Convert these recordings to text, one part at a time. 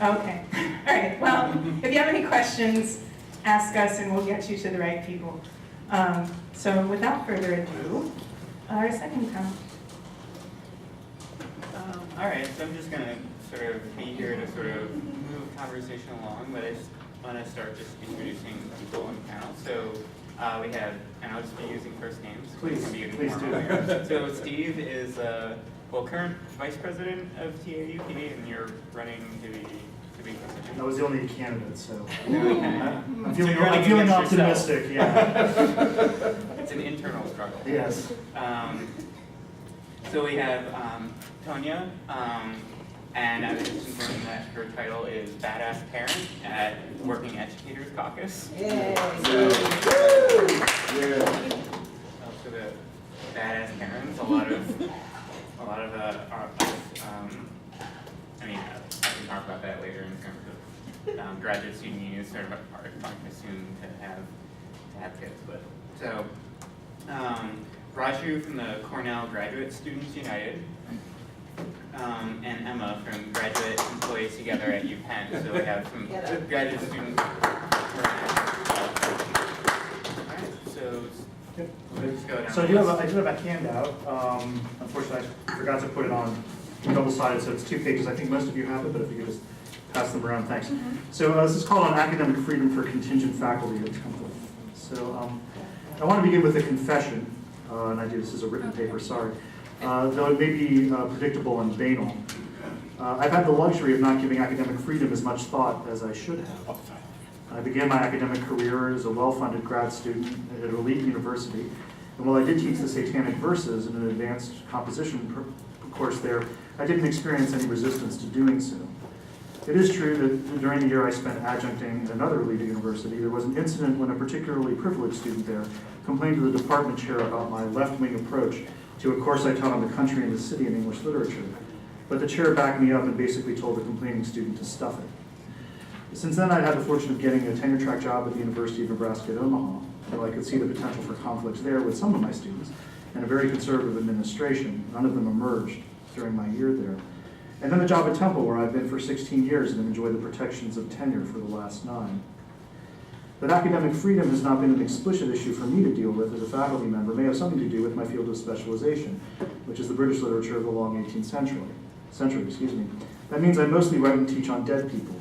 Okay, all right, well, if you have any questions, ask us and we'll get you to the right people. So without further ado, our second panel. All right, so I'm just gonna sort of be here to sort of move conversation along, but I just want to start just introducing people on the panel. So we have, and I'll just be using first names. Please, It can be please informal do. here. So Steve is, well, current vice president of TAUP, and you're running to be president. I was the only candidate, so Okay. I'm So feeling, you're running I'm feeling against yourself. optimistic. Yeah. It's an internal struggle. Yes. So we have Tonya, and I was just informed that her title is Badass Parent at Working Educators Caucus. Yay. So for the badass parents, a lot of I mean, I can talk about that later in terms of graduate student unions sort of are talking soon to have kids. But so Raju from the Cornell Graduate Students United, and Emma from Graduate Employees Together at UPenn. So we have some graduate students. Alright, so we'll just go down. So I do have a handout. Unfortunately, I forgot to put it on double-sided, so it's 2 pages. I think most of you have it, but if you could just pass them around, thanks. So this is called On Academic Freedom for Contingent Faculty at Temple. So I want to begin with a confession, and I do this as a written paper, sorry, though it may be predictable and banal. I've had the luxury of not giving academic freedom as much thought as I should have. I began my academic career as a well-funded grad student at an elite university, and while I did teach the Satanic Verses in an advanced composition course there, I didn't experience any resistance to doing so. It is true that during the year I spent adjuncting at another elite university, there was an incident when a particularly privileged student there complained to the department chair about my left-wing approach to a course I taught on the country and the city in English literature. But the chair backed me up and basically told the complaining student to stuff it. Since then, I'd had the fortune of getting a tenure-track job at the University of Nebraska at Omaha, though I could see the potential for conflicts there with some of my students, and a very conservative administration. None of them emerged during my year there. And then the job at Temple, where I've been for 16 years and have enjoyed the protections of tenure for the last 9. But academic freedom has not been an explicit issue for me to deal with as a faculty member. It may have something to do with my field of specialization, which is the British literature of the long 18th century. That means I mostly write and teach on dead people,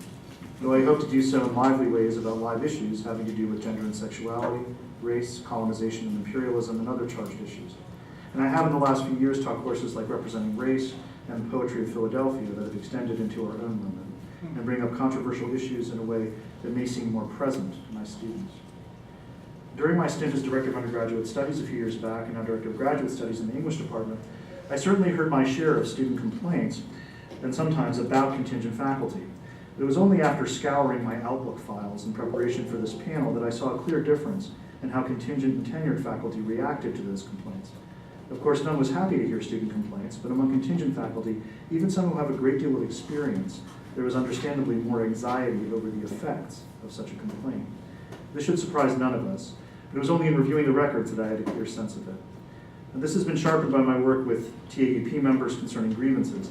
though I hope to do so in lively ways about live issues having to do with gender and sexuality, race, colonization and imperialism, and other charged issues. And I have in the last few years taught courses like Representing Race and the Poetry of Philadelphia that have extended into our own movement and bring up controversial issues in a way that may seem more present to my students. During my stint as Director of Undergraduate Studies a few years back and now Director of Graduate Studies in the English department, I certainly heard my share of student complaints and sometimes about contingent faculty. But it was only after scouring my Outlook files in preparation for this panel that I saw a clear difference in how contingent and tenured faculty reacted to those complaints. Of course, none was happy to hear student complaints, but among contingent faculty, even some who have a great deal of experience, there was understandably more anxiety over the effects of such a complaint. This should surprise none of us, but it was only in reviewing the records that I had a clear sense of it. And this has been sharpened by my work with TAUP members concerning grievances.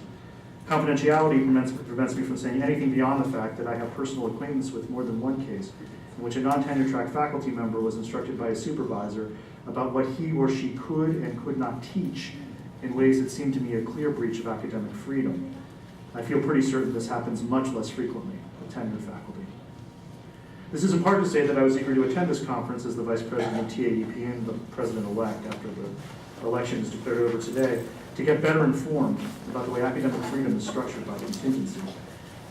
Confidentiality prevents me from saying anything beyond the fact that I have personal acquaintance with more than one case in which a non-tenure track faculty member was instructed by a supervisor about what he or she could and could not teach in ways that seemed to me a clear breach of academic freedom. I feel pretty certain this happens much less frequently with tenured faculty. This is in part to say that I was eager to attend this conference as the Vice President of TAUP and the President-elect after the election is declared over today, to get better informed about the way academic freedom is structured by contingency.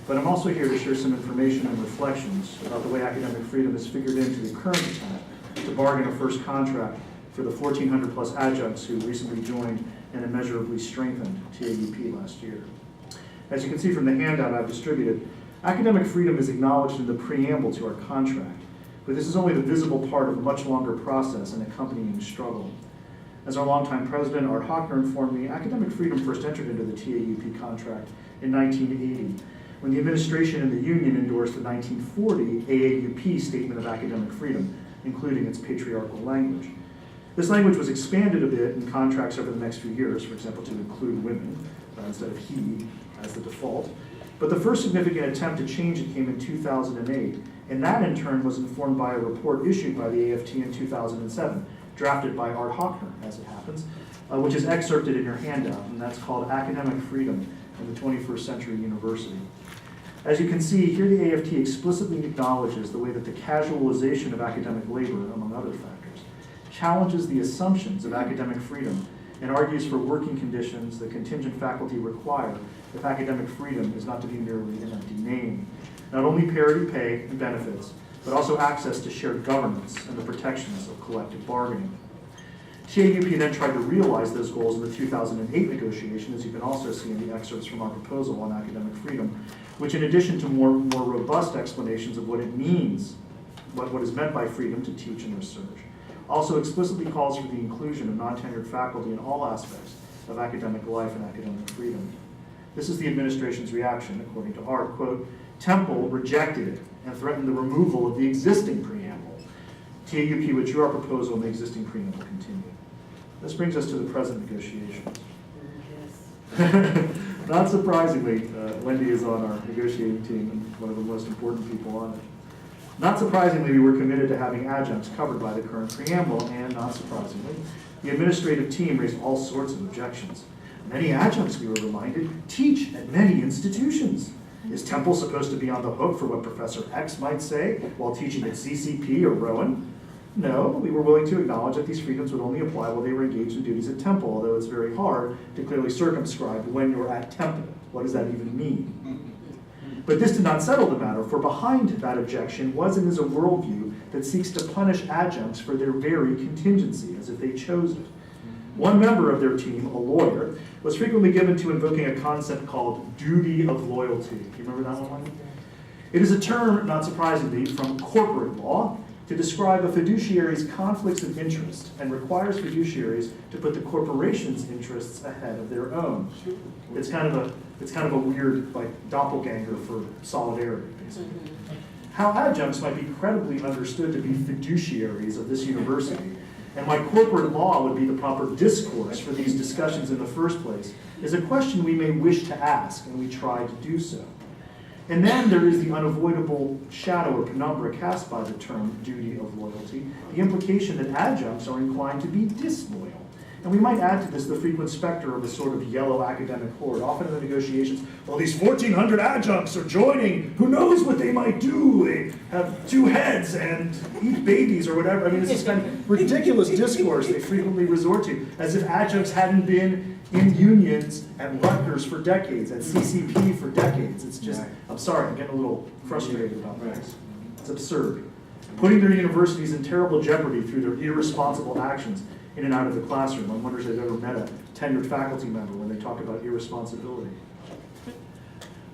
But I'm also here to share some information and reflections about the way academic freedom is figured into the current attempt to bargain a first contract for the 1,400 plus adjuncts who recently joined and immeasurably strengthened TAUP last year. As you can see from the handout I've distributed, academic freedom is acknowledged in the preamble to our contract, but this is only the visible part of a much longer process and accompanying struggle. As our longtime president, Art Hochner, informed me, academic freedom first entered into the TAUP contract in 1980, when the administration and the union endorsed the 1940 AAUP Statement of Academic Freedom, including its patriarchal language. This language was expanded a bit in contracts over the next few years, for example, to include women instead of he as the default. But the first significant attempt to change it came in 2008, and that in turn was informed by a report issued by the AFT in 2007, drafted by Art Hochner, as it happens, which is excerpted in your handout, and that's called Academic Freedom in the 21st Century University. As you can see, here the AFT explicitly acknowledges the way that the casualization of academic labor, among other factors, challenges the assumptions of academic freedom and argues for working conditions that contingent faculty require if academic freedom is not to be merely an empty name. Not only parity pay and benefits, but also access to shared governance and the protections of collective bargaining. TAUP then tried to realize those goals in the 2008 negotiation, as you can also see in the excerpts from our proposal on academic freedom, which in addition to more robust explanations of what it means, what is meant by freedom to teach and research, also explicitly calls for the inclusion of non-tenured faculty in all aspects of academic life and academic freedom. This is the administration's reaction, according to Art, quote, Temple rejected it and threatened the removal of the existing preamble. TAUP withdrew our proposal and the existing preamble continued. This brings us to the present negotiations. Not surprisingly, Wendy is on our negotiating team and one of the most important people on it. Not surprisingly, we were committed to having adjuncts covered by the current preamble, and not surprisingly, the administrative team raised all sorts of objections. Many adjuncts, we were reminded, teach at many institutions. Is Temple supposed to be on the hook for what Professor X might say while teaching at CCP or Rowan? No, we were willing to acknowledge that these freedoms would only apply while they were engaged in duties at Temple, although it's very hard to clearly circumscribe when you're at Temple. What does that even mean? But this did not settle the matter, for behind that objection was and is a worldview that seeks to punish adjuncts for their very contingency, as if they chose it. One member of their team, a lawyer, was frequently given to invoking a concept called duty of loyalty. Do you remember that one? It is a term, not surprisingly, from corporate law to describe a fiduciary's conflicts of interest and requires fiduciaries to put the corporation's interests ahead of their own. It's kind of a weird, like, doppelganger for solidarity, basically. How adjuncts might be credibly understood to be fiduciaries of this university, and why corporate law would be the proper discourse for these discussions in the first place, is a question we may wish to ask, and we try to do so. And then there is the unavoidable shadow or penumbra cast by the term duty of loyalty, the implication that adjuncts are inclined to be disloyal. And we might add to this the frequent specter of a sort of yellow academic horde. Often in the negotiations, well, these 1,400 adjuncts are joining. Who knows what they might do? They have 2 heads and eat babies or whatever. I mean, it's this kind of ridiculous discourse they frequently resort to, as if adjuncts hadn't been in unions at Rutgers for decades, at CCP for decades. It's just, I'm sorry, I'm getting a little frustrated about this. It's absurd. Putting their universities in terrible jeopardy through their irresponsible actions in and out of the classroom. I wonder if they've ever met a tenured faculty member when they talk about irresponsibility.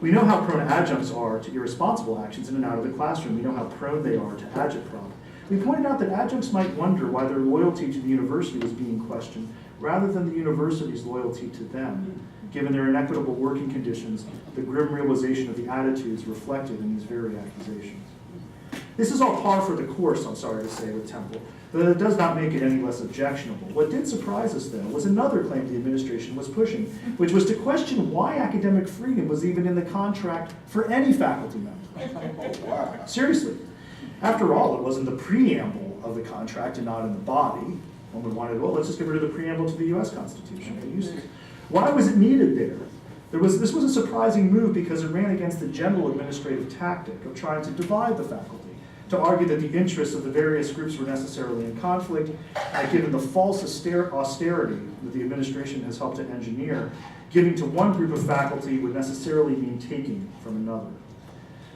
We know how prone adjuncts are to irresponsible actions in and out of the classroom. We know how prone they are to agitprop. We pointed out that adjuncts might wonder why their loyalty to the university was being questioned rather than the university's loyalty to them, given their inequitable working conditions, the grim realization of the attitudes reflected in these very accusations. This is all par for the course, I'm sorry to say, with Temple, but it does not make it any less objectionable. What did surprise us, though, was another claim the administration was pushing, which was to question why academic freedom was even in the contract for any faculty member. Seriously. After all, it was in the preamble of the contract and not in the body. One would want to, well, let's just get rid of the preamble to the U.S. Constitution. Why was it needed there? This was a surprising move because it ran against the general administrative tactic of trying to divide the faculty, to argue that the interests of the various groups were necessarily in conflict, and given the false austerity that the administration has helped to engineer, giving to one group of faculty would necessarily mean taking from another.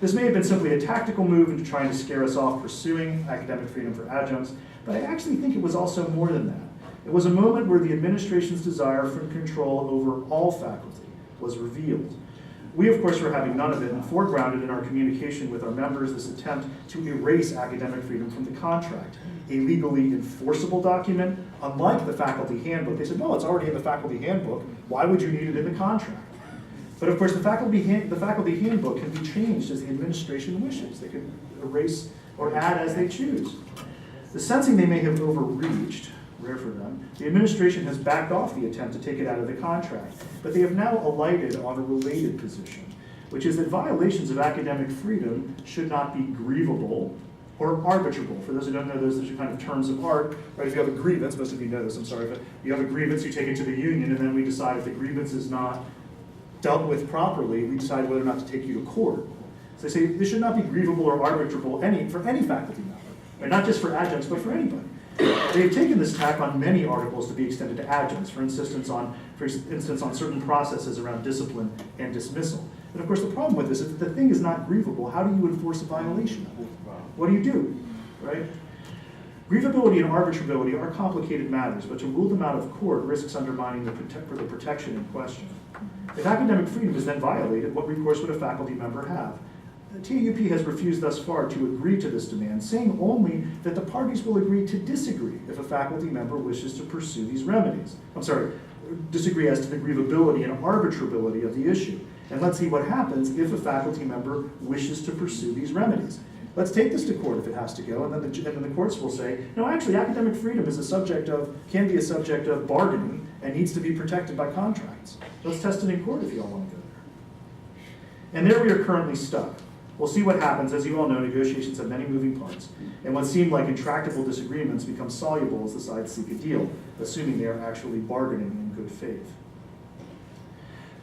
This may have been simply a tactical move into trying to scare us off pursuing academic freedom for adjuncts, but I actually think it was also more than that. It was a moment where the administration's desire for control over all faculty was revealed. We, of course, were having none of it and foregrounded in our communication with our members this attempt to erase academic freedom from the contract, a legally enforceable document, unlike the faculty handbook. They said, no, it's already in the faculty handbook. Why would you need it in the contract? But of course, the faculty handbook can be changed as the administration wishes. They can erase or add as they choose. The sensing they may have overreached, rare for them, the administration has backed off the attempt to take it out of the contract, but they have now alighted on a related position, which is that violations of academic freedom should not be grievable or arbitrable. For those who don't know, those are kind of terms of art, right? If you have a grievance, most of you know this, I'm sorry, but you have a grievance, you take it to the union, and then we decide if the grievance is not dealt with properly, we decide whether or not to take you to court. So they say this should not be grievable or arbitrable for any faculty member, right? Not just for adjuncts, but for anybody. They've taken this tack on many articles to be extended to adjuncts, for instance on certain processes around discipline and dismissal. And of course, the problem with this is that the thing is not grievable. How do you enforce a violation of it? What do, right? Grievability and arbitrability are complicated matters, but to rule them out of court risks undermining the protection in question. If academic freedom is then violated, what recourse would a faculty member have? The TAUP has refused thus far to agree to this demand, saying only that the parties will agree to disagree if a faculty member wishes to pursue these remedies. Disagree as to the grievability and arbitrability of the issue. And let's see what happens if a faculty member wishes to pursue these remedies. Let's take this to court if it has to go, and then the courts will say, no, actually, academic freedom is can be a subject of bargaining and needs to be protected by contracts. Let's test it in court if you all want to go there. And there we are currently stuck. We'll see what happens. As you all know, negotiations have many moving parts, and what seem like intractable disagreements become soluble as the sides seek a deal, assuming they are actually bargaining in good faith.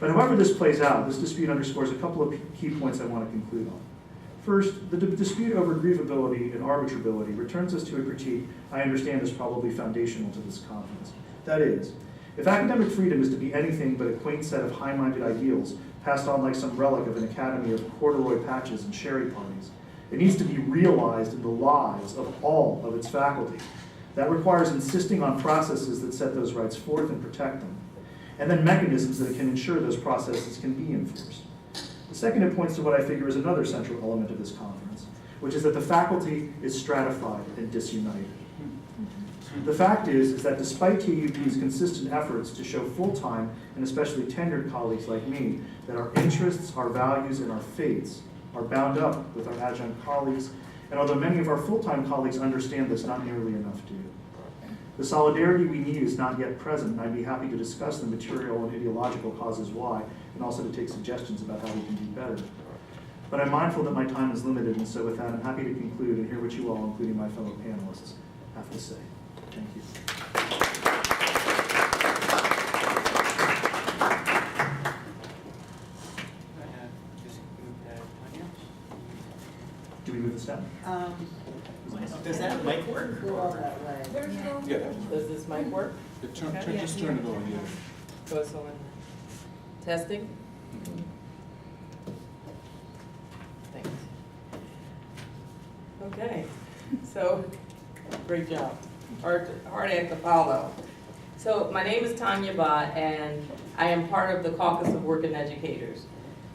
But however this plays out, this dispute underscores a couple of key points I want to conclude on. First, the dispute over grievability and arbitrability returns us to a critique I understand is probably foundational to this conference. That is, if academic freedom is to be anything but a quaint set of high-minded ideals passed on like some relic of an academy of corduroy patches and sherry parties, it needs to be realized in the lives of all of its faculty. That requires insisting on processes that set those rights forth and protect them, and then mechanisms that can ensure those processes can be enforced. The second, it points to what I figure is another central element of this conference, which is that the faculty is stratified and disunited. The fact is that despite TAUP's consistent efforts to show full-time and especially tenured colleagues like me that our interests, our values, and our fates are bound up with our adjunct colleagues, and although many of our full-time colleagues understand this, not nearly enough do. The solidarity we need is not yet present, and I'd be happy to discuss the material and ideological causes why, and also to take suggestions about how we can do better. But I'm mindful that my time is limited, and so with that, I'm happy to conclude and hear what you all, including my fellow panelists, have to say. Thank you. Do we move this down? Does that mic work? Yeah. Does this mic work? Just turn it on, yeah. So it's on. Testing? Thanks. Okay, so, great job. Hard act to follow. So my name is Tanya Bott, and I am part of the Caucus of Working Educators,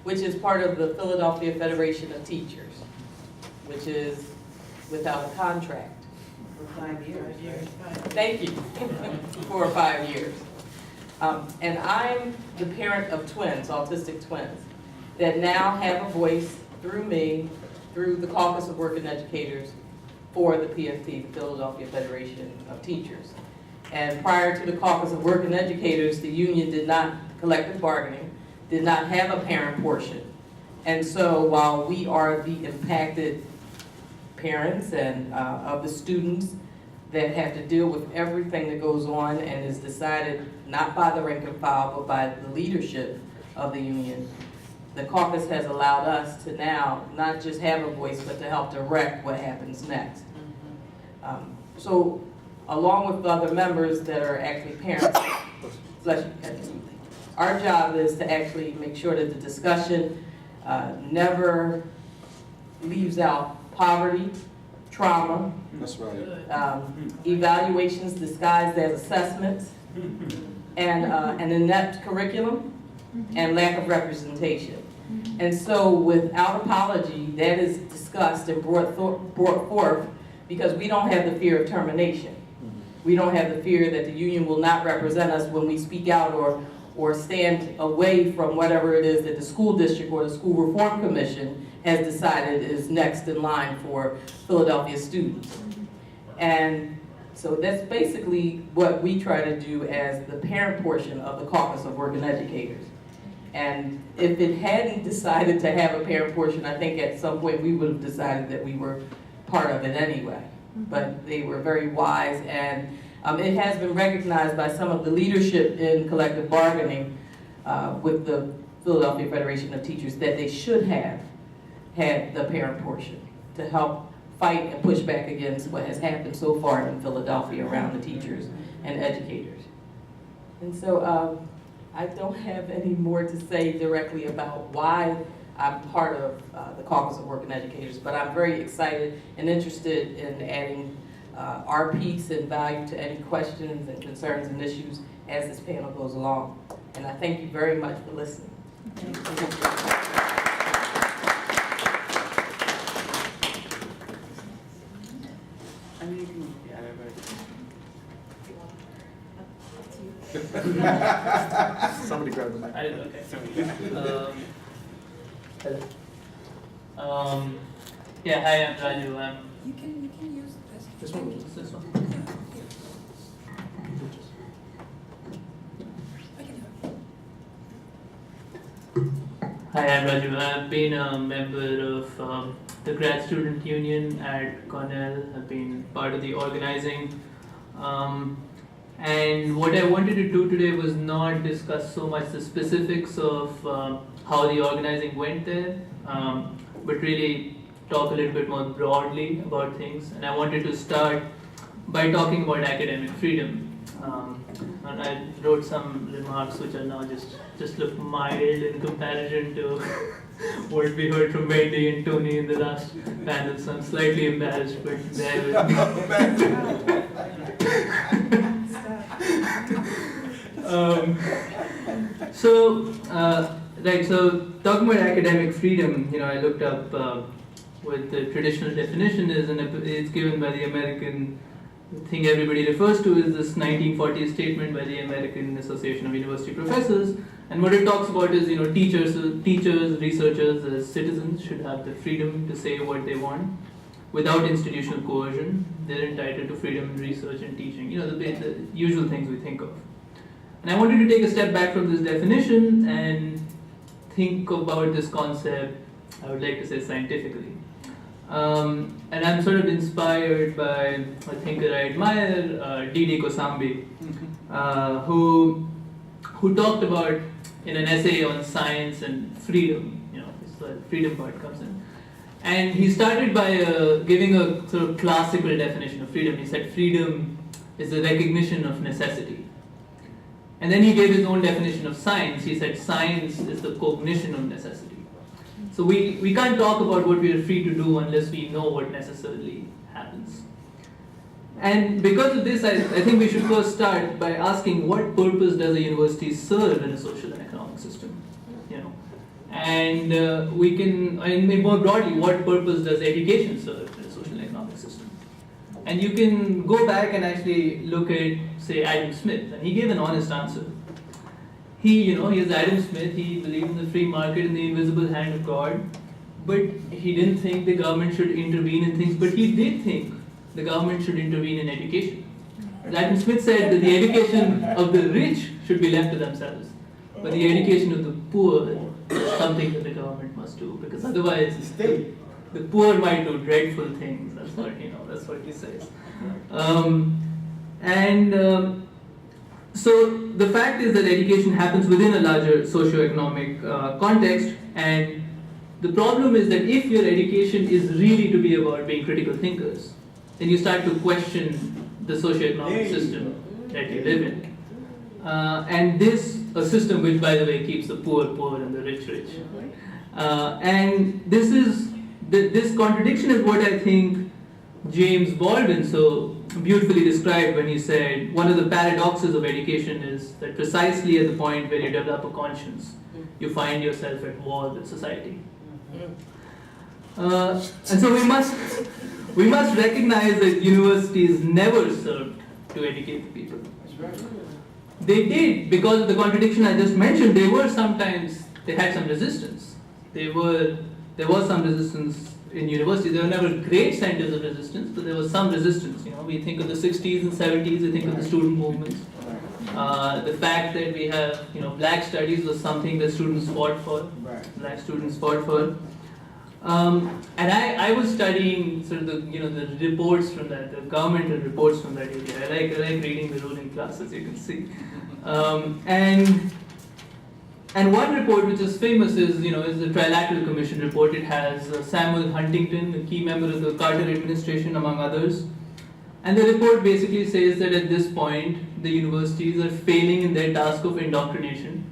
which is part of the Philadelphia Federation of Teachers, which is without a contract. For 5 years. Thank you. For 5 years. And I'm the parent of twins, autistic twins, that now have a voice through me, through the Caucus of Working Educators for the PFT, the Philadelphia Federation of Teachers. And prior to the Caucus of Working Educators, the union did not, collective bargaining, did not have a parent portion. And so while we are the impacted parents and of the students that have to deal with everything that goes on and is decided not by the rank and file, but by the leadership of the union, the caucus has allowed us to now not just have a voice, but to help direct what happens next. So along with the other members that are actually parents, our job is to actually make sure that the discussion never leaves out poverty, trauma, That's right. evaluations disguised as assessments, and an inept curriculum, and lack of representation. And so without apology, that is discussed and brought forth because we don't have the fear of termination. We don't have the fear that the union will not represent us when we speak out or stand away from whatever it is that the school district or the school reform commission has decided is next in line for Philadelphia students. And so that's basically what we try to do as the parent portion of the Caucus of Working Educators. And if it hadn't decided to have a parent portion, I think at some point we would have decided that we were part of it anyway. But they were very wise, and it has been recognized by some of the leadership in collective bargaining with the Philadelphia Federation of Teachers that they should have had the parent portion to help fight and push back against what has happened so far in Philadelphia around the teachers and educators. And so I don't have any more to say directly about why I'm part of the Caucus of Working Educators, but I'm very excited and interested in adding our piece and value to any questions and concerns and issues as this panel goes along. And I thank you very much for listening. I mean, you can, yeah, Somebody grab the mic. I did, okay. so, Hello. Yeah, hi, I'm Raju. You can use this. This one? This one. I can do it. Hi, I'm Raju. I've been a member of the grad student union at Cornell. I've been part of the organizing. And what I wanted to do today was not discuss so much the specifics of how the organizing went there, but really talk a little bit more broadly about things. And I wanted to start by talking about academic freedom. And I wrote some remarks which are now just look mild in comparison to what we heard from Wendy and Tony in the last panel, so I'm slightly embarrassed, but bear with me. So talking about academic freedom, I looked up what the traditional definition is, and it's given by the American. The thing everybody refers to is this 1940 statement by the American Association of University Professors, and what it talks about is teachers, researchers as citizens should have the freedom to say what they want without institutional coercion. They're entitled to freedom in research and teaching, the usual things we think of. And I wanted to take a step back from this definition and think about this concept, I would like to say scientifically. And I'm sort of inspired by a thinker I admire, D.D. Kosambi, who talked about in an essay on science and freedom, this the freedom part comes in. And he started by giving a sort of classical definition of freedom. He said freedom is the recognition of necessity. And then he gave his own definition of science. He said science is the cognition of necessity. So we can't talk about what we are free to do unless we know what necessarily happens. And because of this, I think we should first start by asking what purpose does a university serve in a social and economic system? And we can, more broadly, what purpose does education serve in a social and economic system? And you can go back and actually look at, say, Adam Smith, and he gave an honest answer. He is Adam Smith, he believed in the free market and the invisible hand of God, but he didn't think the government should intervene in things, but he did think the government should intervene in education. Adam Smith said that the education of the rich should be left to themselves, but the education of the poor is something that the government must do, because otherwise the poor might do dreadful things. That's what he says. So the fact is that education happens within a larger socio-economic context, and the problem is that if your education is really to be about being critical thinkers, then you start to question the socio-economic system that you live in. And a system which, by the way, keeps the poor poor and the rich rich. And this contradiction is what I think James Baldwin so beautifully described when he said one of the paradoxes of education is that precisely at the point where you develop a conscience, you find yourself at war with society. And so we must recognize that universities never served to educate the people. They did, because of the contradiction I just mentioned. They had some resistance. There was some resistance in universities. There were never great centers of resistance, but there was some resistance. We think of the 60s and 70s, we think of the student movements. The fact that we have, black studies was something that students fought for. Black students fought for. And I was studying sort of the reports from that, the governmental reports from that area. I like reading the ruling class, as you can see. And one report which is famous is the Trilateral Commission report. It has Samuel Huntington, a key member of the Carter administration, among others. And the report basically says that at this point, the universities are failing in their task of indoctrination.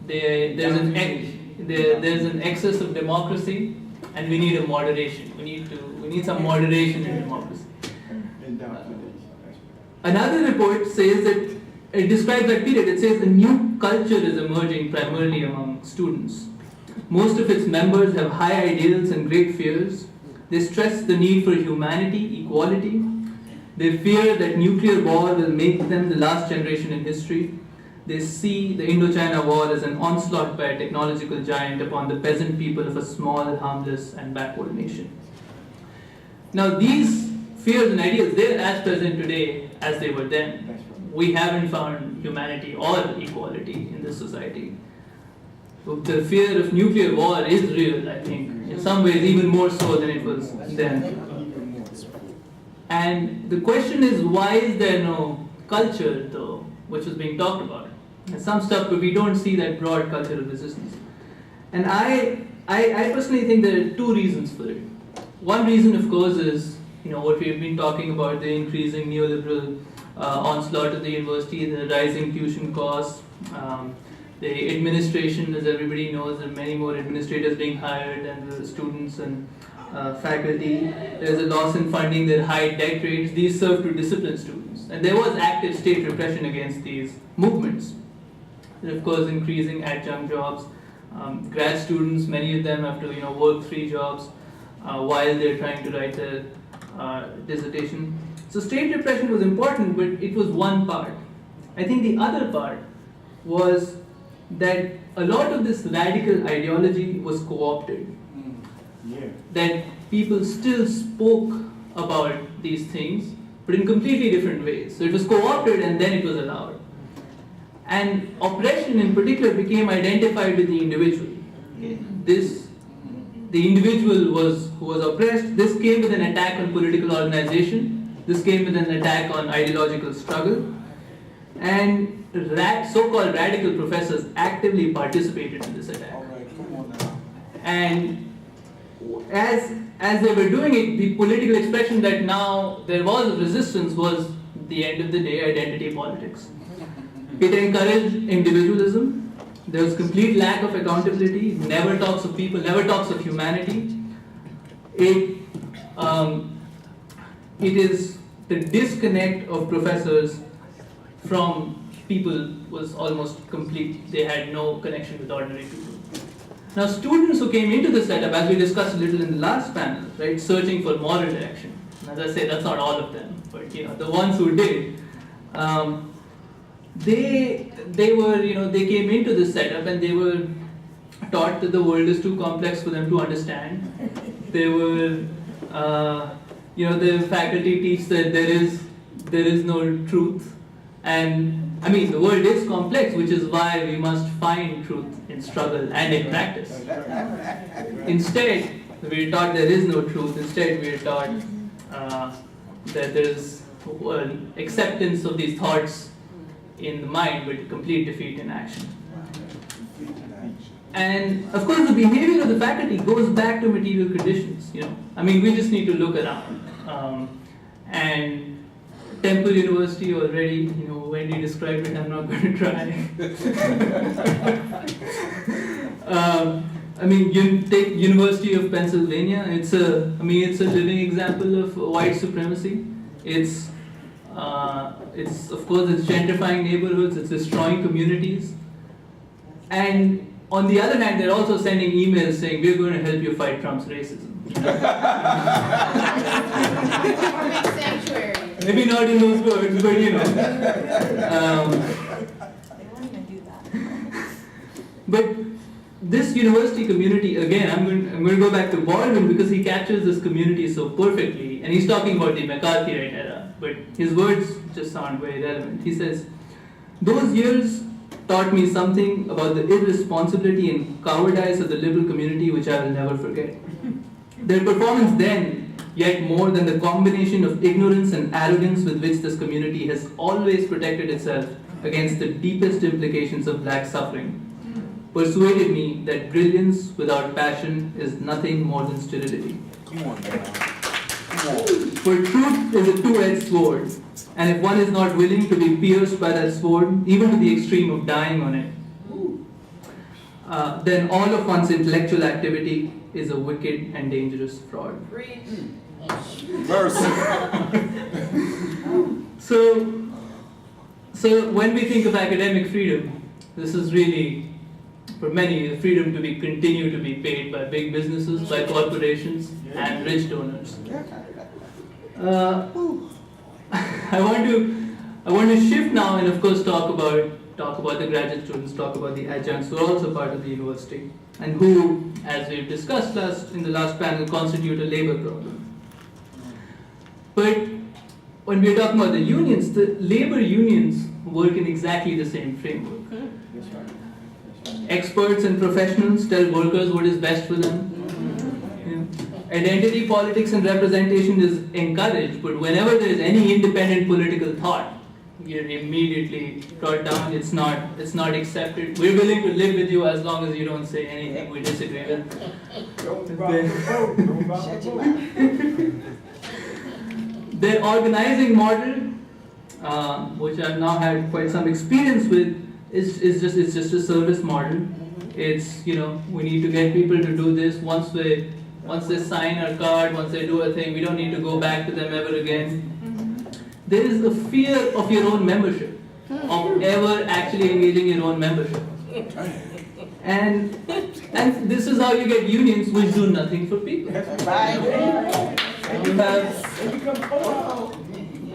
There's an excess of democracy, and we need a moderation. We need some moderation in democracy. Another report says that it describes that period. It says a new culture is emerging primarily among students. Most of its members have high ideals and great fears. They stress the need for humanity, equality. They fear that nuclear war will make them the last generation in history. They see the Indochina War as an onslaught by a technological giant upon the peasant people of a small, harmless, and backward nation. Now, these fears and ideals, they're as present today as they were then. We haven't found humanity or equality in this society. The fear of nuclear war is real, I think, in some ways even more so than it was then. And the question is, why is there no culture, though, which is being talked about? And some stuff, but we don't see that broad culture of resistance. And I personally think there are two reasons for it. One reason, of course, is what we've been talking about, the increasing neoliberal onslaught of the university, the rising tuition costs, the administration, as everybody knows, there are many more administrators being hired than the students and faculty. There's a loss in funding, there are high debt rates. These serve to discipline students. And there was active state repression against these movements. And of course, increasing adjunct jobs. Grad students, many of them have to work 3 jobs while they're trying to write their dissertation. So state repression was important, but it was one part. I think the other part was that a lot of this radical ideology was co-opted. That people still spoke about these things, but in completely different ways. So it was co-opted and then it was allowed. And oppression in particular became identified with the individual. Okay. The individual who was oppressed. This came with an attack on political organization. This came with an attack on ideological struggle. And so-called radical professors actively participated in this attack. And as they were doing it, the political expression that now there was resistance was, at the end of the day, identity politics. It encouraged individualism. There was complete lack of accountability, never talks of people, never talks of humanity. It is the disconnect of professors from people was almost complete. They had no connection with ordinary people. Now, students who came into the setup, as we discussed a little in the last panel, right, searching for moral direction. And as I say, that's not all of them, but the ones who did, they came into this setup and they were taught that the world is too complex for them to understand. They were, the faculty teach that there is no truth, and I mean the world is complex, which is why we must find truth in struggle and in practice. Instead, we are taught there is no truth. Instead, we are taught that there is acceptance of these thoughts in the mind, but complete defeat in action. And of course, the behavior of the faculty goes back to material conditions. I mean, we just need to look around. And Temple University already, Wendy described it. I'm not going to try. I mean, you take University of Pennsylvania. It's a living example of white supremacy. It's of course, it's gentrifying neighborhoods, it's destroying communities. And on the other hand, they're also sending emails saying, we're going to help you fight Trump's racism. Sanctuary. Maybe not in those words, but They won't even do that. But this university community, again, I'm going to go back to Baldwin because he captures this community so perfectly. And he's talking about the McCarthyite era, but his words just sound very relevant. He says, Those years taught me something about the irresponsibility and cowardice of the liberal community which I will never forget. Their performance then, yet more than the combination of ignorance and arrogance with which this community has always protected itself against the deepest implications of black suffering, persuaded me that brilliance without passion is nothing more than sterility. Come on now. Come on. For truth is a two-edged sword, and if one is not willing to be pierced by that sword, even to the extreme of dying on it, then all of one's intellectual activity is a wicked and dangerous fraud. Mercy. So when we think of academic freedom, this is really, for many, the freedom to be continue to be paid by big businesses, by corporations, and rich donors. I want to shift now and of course talk about the graduate students, talk about the adjuncts who are also part of the university and who, as we've discussed in the last panel, constitute a labor problem. But when we're talking about the unions, the labor unions work in exactly the same framework. Experts and professionals tell workers what is best for them. Identity politics and representation is encouraged, but whenever there is any independent political thought, you're immediately brought down. It's not accepted. We're willing to live with you as long as you don't say anything we disagree with. Their organizing model, which I've now had quite some experience with, is just a service model. It's, we need to get people to do this. Once they sign our card, once they do a thing, we don't need to go back to them ever again. There is a fear of your own membership, of ever actually engaging your own membership. And this is how you get unions which do nothing for people.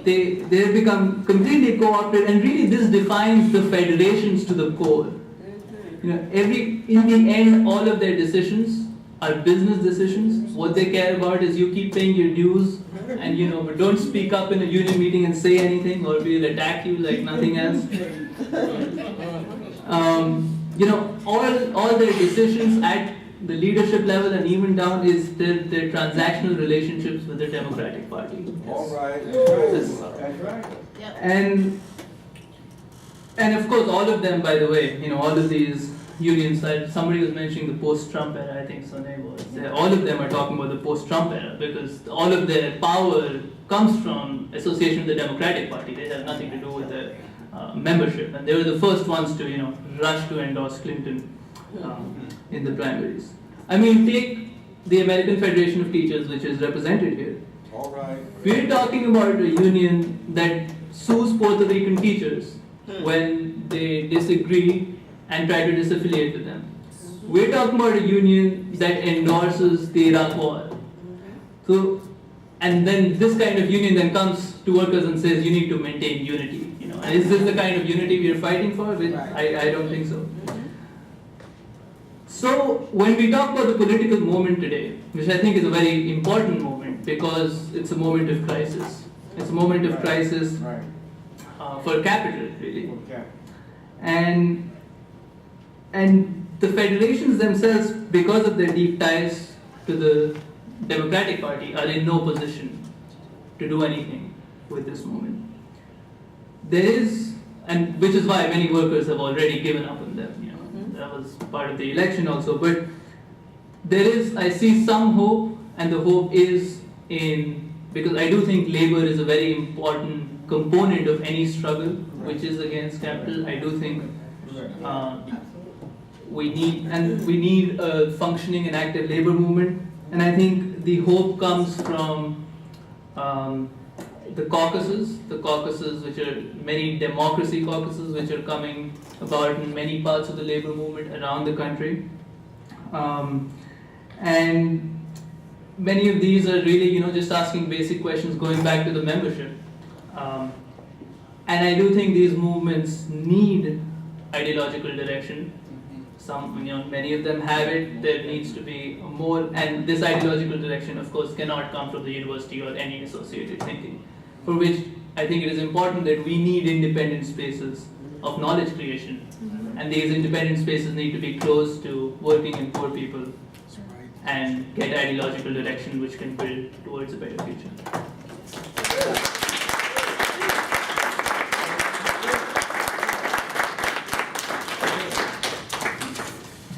They become completely co-opted, and really this defines the federations to the core. In the end, all of their decisions are business decisions. What they care about is you keep paying your dues, and but don't speak up in a union meeting and say anything, or we'll attack you like nothing else. All their decisions at the leadership level and even down is their transactional relationships with the Democratic Party. All right. That's right. And of course, all of them, by the way, all of these unions, somebody was mentioning the post-Trump era, I think Sonay was. All of them are talking about the post-Trump era because all of their power comes from association with the Democratic Party. They have nothing to do with the membership. And they were the first ones to, rush to endorse Clinton in the primaries. I mean, take the American Federation of Teachers, which is represented here. All right. We're talking about a union that sues Puerto Rican teachers when they disagree and try to disaffiliate with them. We're talking about a union that endorses the Iraq War. So, and then this kind of union then comes to workers and says you need to maintain unity. And is this the kind of unity we are fighting for? I don't think so. So when we talk about the political moment today, which I think is a very important moment because it's a moment of crisis. It's a moment of crisis for capital, really. Okay. And the federations themselves, because of their deep ties to the Democratic Party, are in no position to do anything with this moment. There is, and which is why many workers have already given up on them. That was part of the election also. But there is, I see some hope, and the hope is in, because I do think labor is a very important component of any struggle which is against capital. I do think we need a functioning and active labor movement, and I think the hope comes from the caucuses which are many democracy caucuses which are coming about in many parts of the labor movement around the country, and many of these are really just asking basic questions, going back to the membership, and I do think these movements need ideological direction. Many of them have it. There needs to be more, and this ideological direction, of course, cannot come from the university or any associated thinking. For which I think it is important that we need independent spaces of knowledge creation. And these independent spaces need to be close to working and poor people and get ideological direction which can build towards a better future.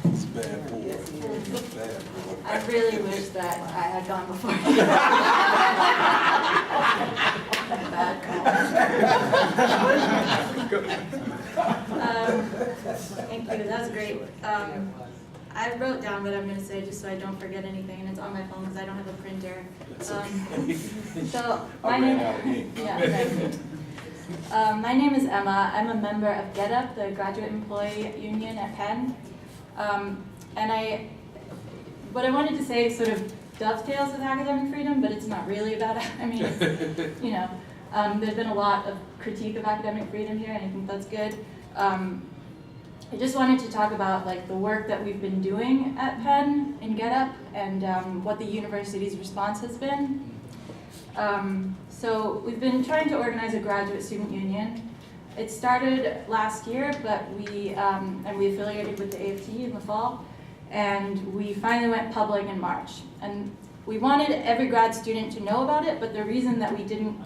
It's bad boy. Bad boy. I really wish that I had gone before. Bad Thank you, that was great. I wrote down what I'm going to say just so I don't forget anything, and it's on my phone because I don't have a printer. So my I name, ran out of ink. my name is Emma. I'm a member of Get Up, the graduate employee union at Penn. What I wanted to say sort of dovetails with academic freedom, but it's not really about it. I mean, it's, you know, there's been a lot of critique of academic freedom here, and I think that's good. I just wanted to talk about like the work that we've been doing at Penn in Get Up and what the university's response has been. So we've been trying to organize a graduate student union. It started last year, but we affiliated with the AFT in the fall, and we finally went public in March. And we wanted every grad student to know about it, but the reason that we didn't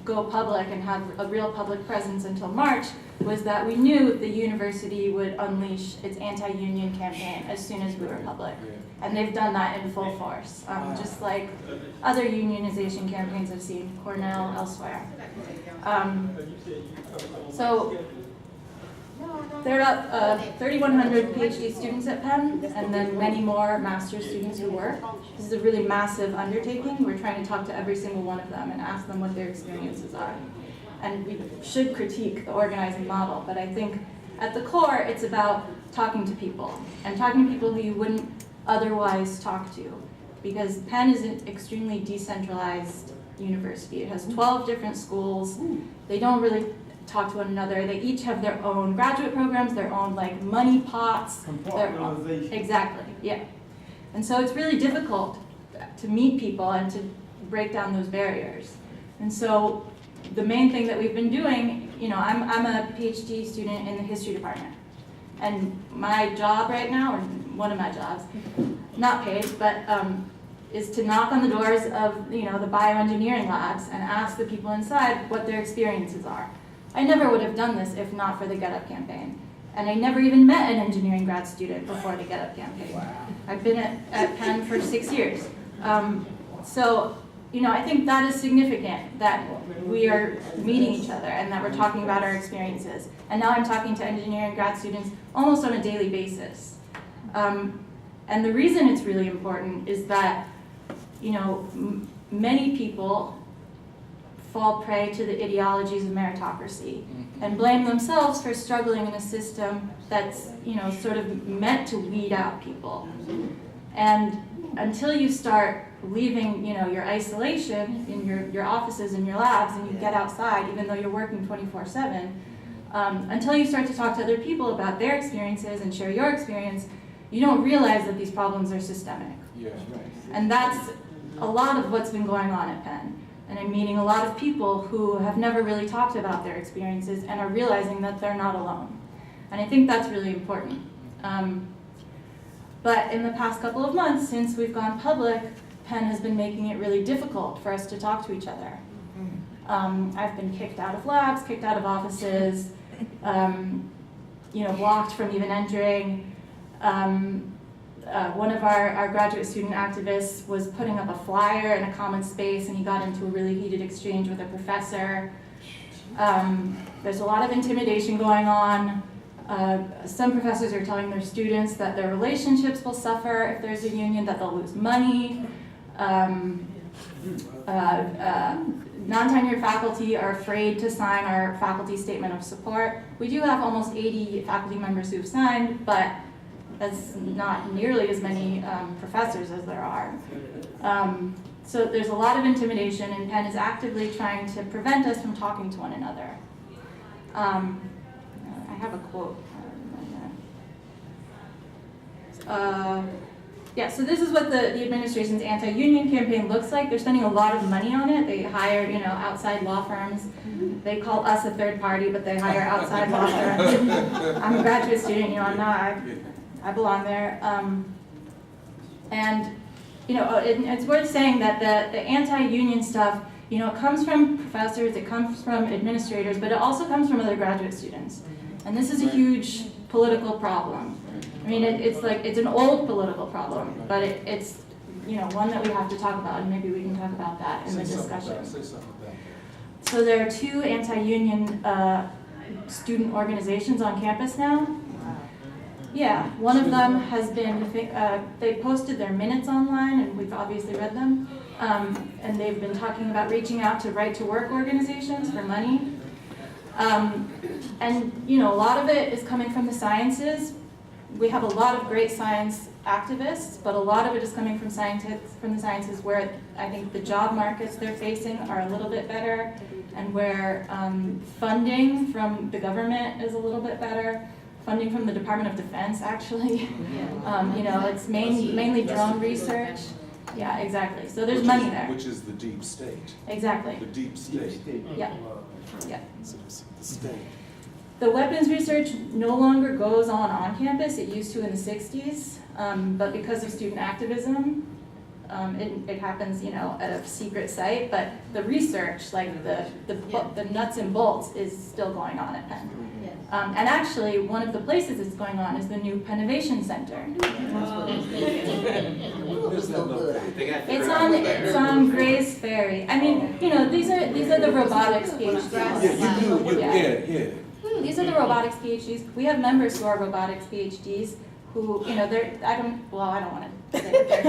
go public and have a real public presence until March was that we knew the university would unleash its anti-union campaign as soon as we were public. And they've done that in full force, just like other unionization campaigns I've seen, Cornell, elsewhere. So there are about 3,100 PhD students at Penn, and then many more master's students who work. This is a really massive undertaking. We're trying to talk to every single one of them and ask them what their experiences are. And we should critique the organizing model, but I think at the core, it's about talking to people, and talking to people who you wouldn't otherwise talk to, because Penn is an extremely decentralized university. It has 12 different schools. They don't really talk to one another. They each have their own graduate programs, their own like money pots. Exactly, yeah. And so it's really difficult to meet people and to break down those barriers. And so the main thing that we've been doing, you know, I'm a PhD student in the history department. And my job right now, or one of my jobs, not paid, but is to knock on the doors of, you know, the bioengineering labs and ask the people inside what their experiences are. I never would have done this if not for the Get Up campaign. And I never even met an engineering grad student before the Get Up campaign. Wow. I've been at Penn for 6 years. So, you know, I think that is significant that we are meeting each other and that we're talking about our experiences. And now I'm talking to engineering grad students almost on a daily basis. And the reason it's really important is that, you know, many people fall prey to the ideologies of meritocracy and blame themselves for struggling in a system that's, you know, sort of meant to weed out people. And until you start leaving, you know, your isolation in your offices and your labs and you get outside, even though you're working 24/7, until you start to talk to other people about their experiences and share your experience, you don't realize that these problems are systemic. Yeah. And that's a lot of what's been going on at Penn. And I'm meeting a lot of people who have never really talked about their experiences and are realizing that they're not alone. And I think that's really important. But in the past couple of months, since we've gone public, Penn has been making it really difficult for us to talk to each other. I've been kicked out of labs, kicked out of offices, you know, blocked from even entering. One of our graduate student activists was putting up a flyer in a common space and he got into a really heated exchange with a professor. There's a lot of intimidation going on. Some professors are telling their students that their relationships will suffer if there's a union, that they'll lose money. Non-tenured faculty are afraid to sign our faculty statement of support. We do have almost 80 faculty members who've signed, but that's not nearly as many professors as there are. So there's a lot of intimidation, and Penn is actively trying to prevent us from talking to one another. I have a quote. Yeah, so this is what the administration's anti-union campaign looks like. They're spending a lot of money on it. They hire, outside law firms. They call us a third party, but they hire outside law firms. I'm a graduate student, I'm not, I belong there. And, it's worth saying that the anti-union stuff, it comes from professors, it comes from administrators, but it also comes from other graduate students. And this is a huge political problem. I mean, it's an old political problem, but it's, one that we have to talk about, and maybe we can talk about that in the discussion. Say something about that. So there are 2 anti-union student organizations on campus now. Yeah, one of them has been, they posted their minutes online, and we've obviously read them. And they've been talking about reaching out to right-to-work organizations for money. And, a lot of it is coming from the sciences. We have a lot of great science activists, but a lot of it is coming from the sciences where I think the job markets they're facing are a little bit better, and where funding from the government is a little bit better. Funding from the Department of Defense, actually. It's mainly drone research. Yeah, exactly. So there's money there. Which is the deep state. Exactly. The deep state. Yeah. Yeah. So it's the state. The weapons research no longer goes on campus. It used to in the 60s, but because of student activism, it happens, at a secret site. But the research, like the nuts and bolts, is still going on at Penn. And actually, one of the places it's going on is the new Pennovation Center. It's on Gray's Ferry. I mean, these are the robotics PhDs. Yeah. These are the robotics PhDs. We have members who are robotics PhDs who, I don't want to say it.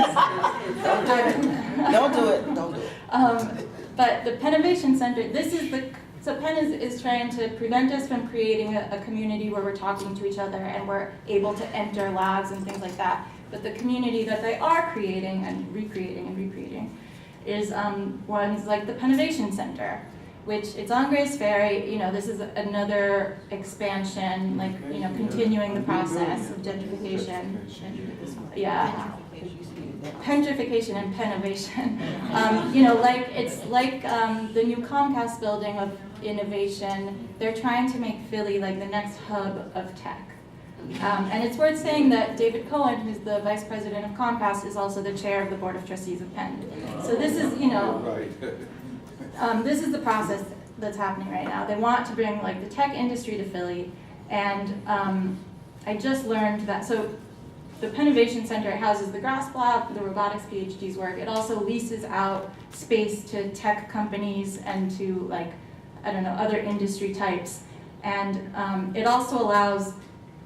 Don't do it. But the Pennovation Center, so Penn is trying to prevent us from creating a community where we're talking to each other and we're able to enter labs and things like that. But the community that they are creating and recreating is ones like the Pennovation Center, which it's on Gray's Ferry. This is another expansion, continuing the process of gentrification. Yeah. Gentrification and Pennovation. It's like the new Comcast building of innovation. They're trying to make Philly like the next hub of tech. And it's worth saying that David Cohen, who's the vice president of Comcast, is also the chair of the board of trustees of Penn. So this is, this is the process that's happening right now. They want to bring the tech industry to Philly, and I just learned that, so the Pennovation Center houses the GRASP Lab, the robotics PhD's work. It also leases out space to tech companies and to other industry types. And it also allows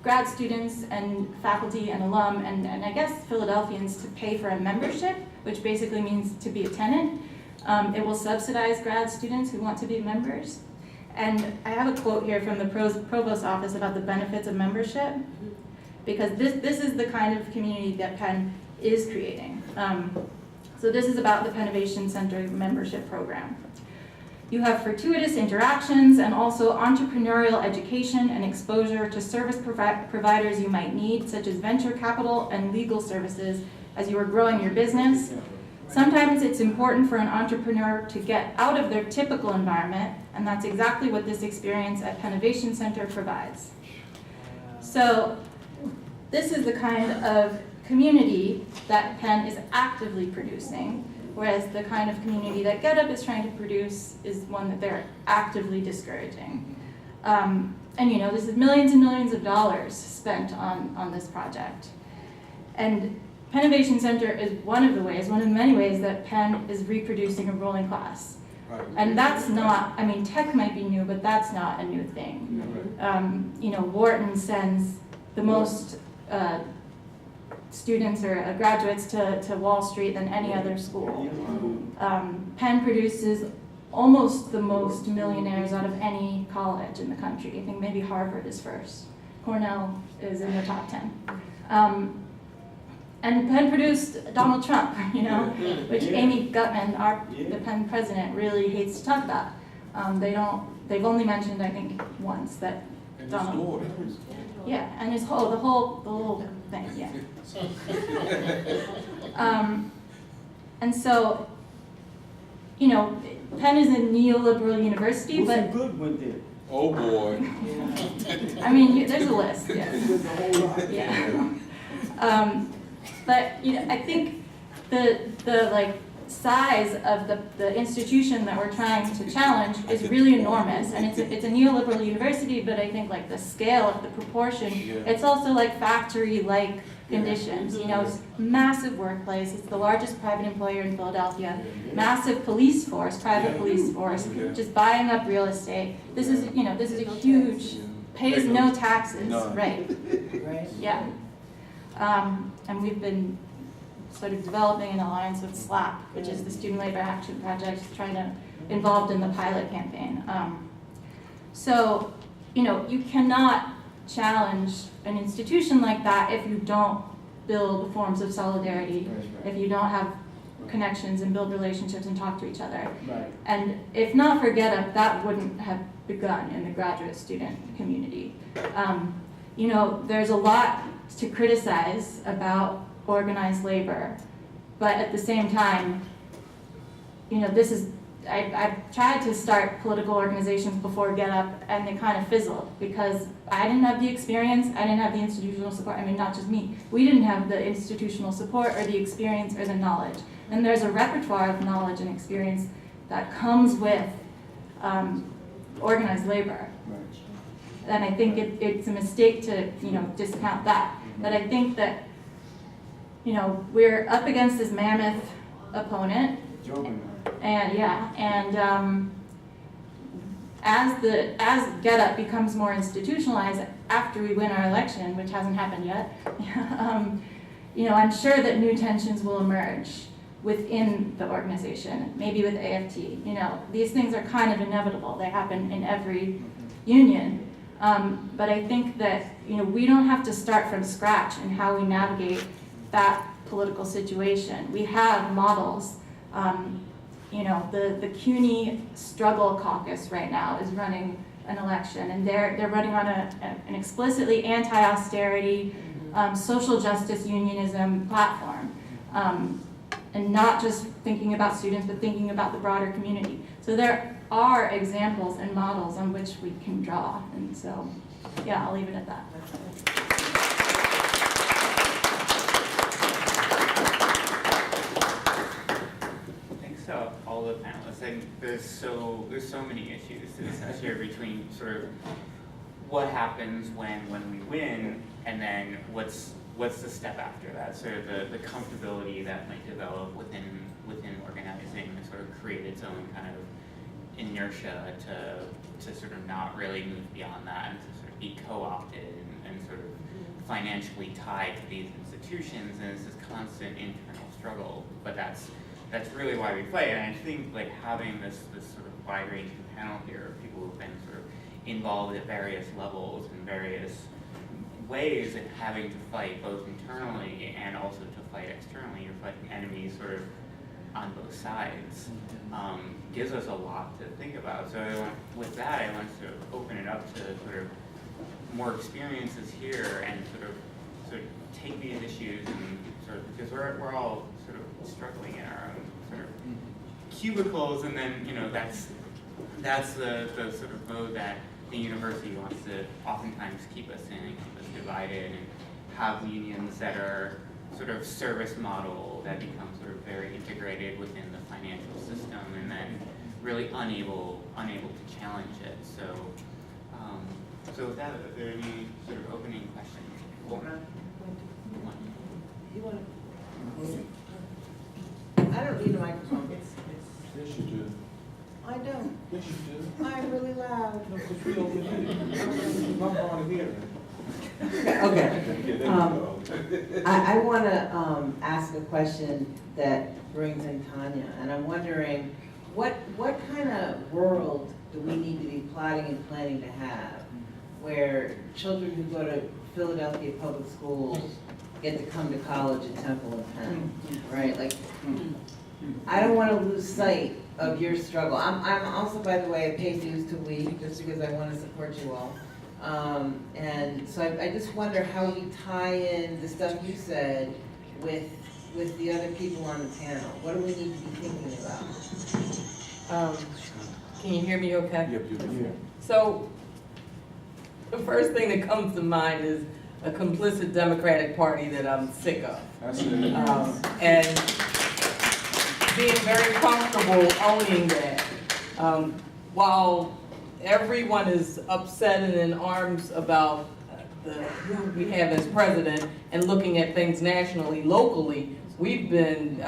grad students and faculty and alum and I guess Philadelphians to pay for a membership, which basically means to be a tenant. It will subsidize grad students who want to be members. And I have a quote here from the Provost's office about the benefits of membership, because this is the kind of community that Penn is creating. So this is about the Pennovation Center membership program. You have fortuitous interactions and also entrepreneurial education and exposure to service providers you might need, such as venture capital and legal services as you are growing your business. Sometimes it's important for an entrepreneur to get out of their typical environment, and that's exactly what this experience at Pennovation Center provides. So this is the kind of community that Penn is actively producing, whereas the kind of community that GetUp is trying to produce is one that they're actively discouraging. And this is millions and millions of dollars spent on this project. And Pennovation Center is one of the many ways that Penn is reproducing a ruling class. Right. And that's not, tech might be new, but that's not a new thing. Wharton sends the most students or graduates to Wall Street than any other school. Penn produces almost the most millionaires out of any college in the country. I think maybe Harvard is first. Cornell is in the top 10. And Penn produced Donald Trump, which Amy Gutman, the Penn president, really hates to talk about. They've only mentioned, I think, once that And his Donald. daughter. Yeah, and the whole thing, yeah. And so, you know, Penn is a neoliberal university, but, good with it. Oh, boy. I mean, there's a list, yes. Yeah. But, you know, I think the like size of the institution that we're trying to challenge is really enormous, and it's a neoliberal university, but I think like the scale of the proportion, it's also like factory-like conditions, you know, it's massive workplace, it's the largest private employer in Philadelphia, massive police force, private police force, just buying up real estate. This is, you know, this is a huge, pays no taxes, right? Right. Yeah. And we've been sort of developing an alliance with SLAP, which is the Student Labor Action Project, trying to involved in the pilot campaign. So, you know, you cannot challenge an institution like that if you don't build forms of solidarity, if you don't have connections and build relationships and talk to each other. Right. And if not for GetUp, that wouldn't have begun in the graduate student community. You know, there's a lot to criticize about organized labor, but at the same time, you know, this is, I've tried to start political organizations before GetUp, and they kind of fizzled because I didn't have the experience, I didn't have the institutional support. I mean, not just me. We didn't have the institutional support or the experience or the knowledge. And there's a repertoire of knowledge and experience that comes with organized labor. And I think it's a mistake to, you know, discount that. But I think that, you know, we're up against this mammoth opponent. And yeah, and as GetUp becomes more institutionalized after we win our election, which hasn't happened yet, you know, I'm sure that new tensions will emerge within the organization, maybe with AFT. You know, these things are kind of inevitable. They happen in every union. But I think that, you know, we don't have to start from scratch in how we navigate that political situation. We have models. You know, the CUNY Struggle Caucus right now is running an election, and they're running on an explicitly anti-austerity, social justice unionism platform, and not just thinking about students, but thinking about the broader community. So there are examples and models on which we can draw, and so, yeah, I'll leave it at that. So all the panelists, I think there's so many issues to discuss here between sort of what happens when we win, and then what's the step after that, sort of the comfortability that might develop within organizing and sort of create its own kind of inertia to sort of not really move beyond that and to sort of be co-opted and sort of financially tied to these institutions, and it's this constant internal struggle. But that's really why we play, and I think like having this sort of wide-ranging panel here of people who've been sort of involved at various levels in various ways and having to fight both internally and also to fight externally. You're fighting enemies sort of on both sides. Gives us a lot to think about. So with that, I want to open it up to sort of more experiences here and sort of take these issues and sort of, because we're all sort of struggling in our own sort of cubicles, and then, you know, that's the sort of mode that the university wants to oftentimes keep us in and keep us divided, and have unions that are sort of service model that become sort of very integrated within the financial system, and then really unable to challenge it. So so with that, are there any sort of opening questions? You want to? I don't need a microphone. Yes, you do. I don't. Yes, you do. I'm really loud. No, because we over here. I'm hard of hearing. Okay. Yeah, there you go. I want to ask a question that brings in Tanya, and I'm wondering what kind of world do we need to be plotting and planning to have where children who go to Philadelphia public schools get to come to college at Temple and Penn, right? Like, I don't want to lose sight of your struggle. I'm also, by the way, I pay dues to WE just because I want to support you all. And so I just wonder how we tie in the stuff you said with the other people on the panel. What do we need to be thinking about? Can you hear me okay? Yep, Yeah. So, the first thing that comes to mind is a complicit Democratic Party that I'm sick of. That's it. And being very comfortable owning that. While everyone is upset and in arms about who we have as president and looking at things nationally, locally, we've been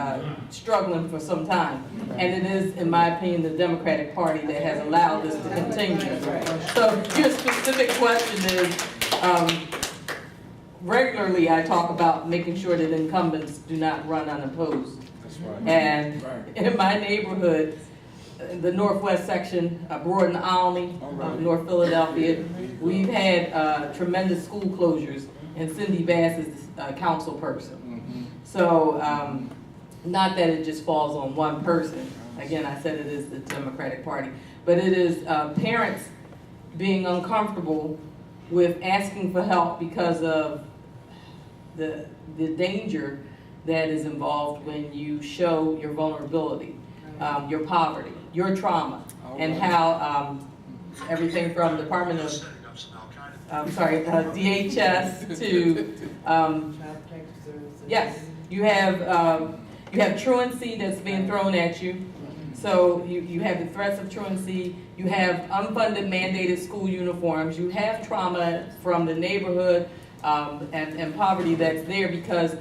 struggling for some time. And it is, in my opinion, the Democratic Party that has allowed this to continue. So your specific question is, regularly I talk about making sure that incumbents do not run unopposed. That's right. And in my neighborhood, the northwest section, Broad and Olney, North Philadelphia, we've had tremendous school closures, and Cindy Bass is council person. So, not that it just falls on one person. Again, I said it is the Democratic Party. But it is parents being uncomfortable with asking for help because of the danger that is involved when you show your vulnerability, your poverty, your trauma, and how everything from Department of, DHS to, yes, you have truancy that's being thrown at you. So you have the threats of truancy, you have unfunded mandated school uniforms, you have trauma from the neighborhood and poverty that's there because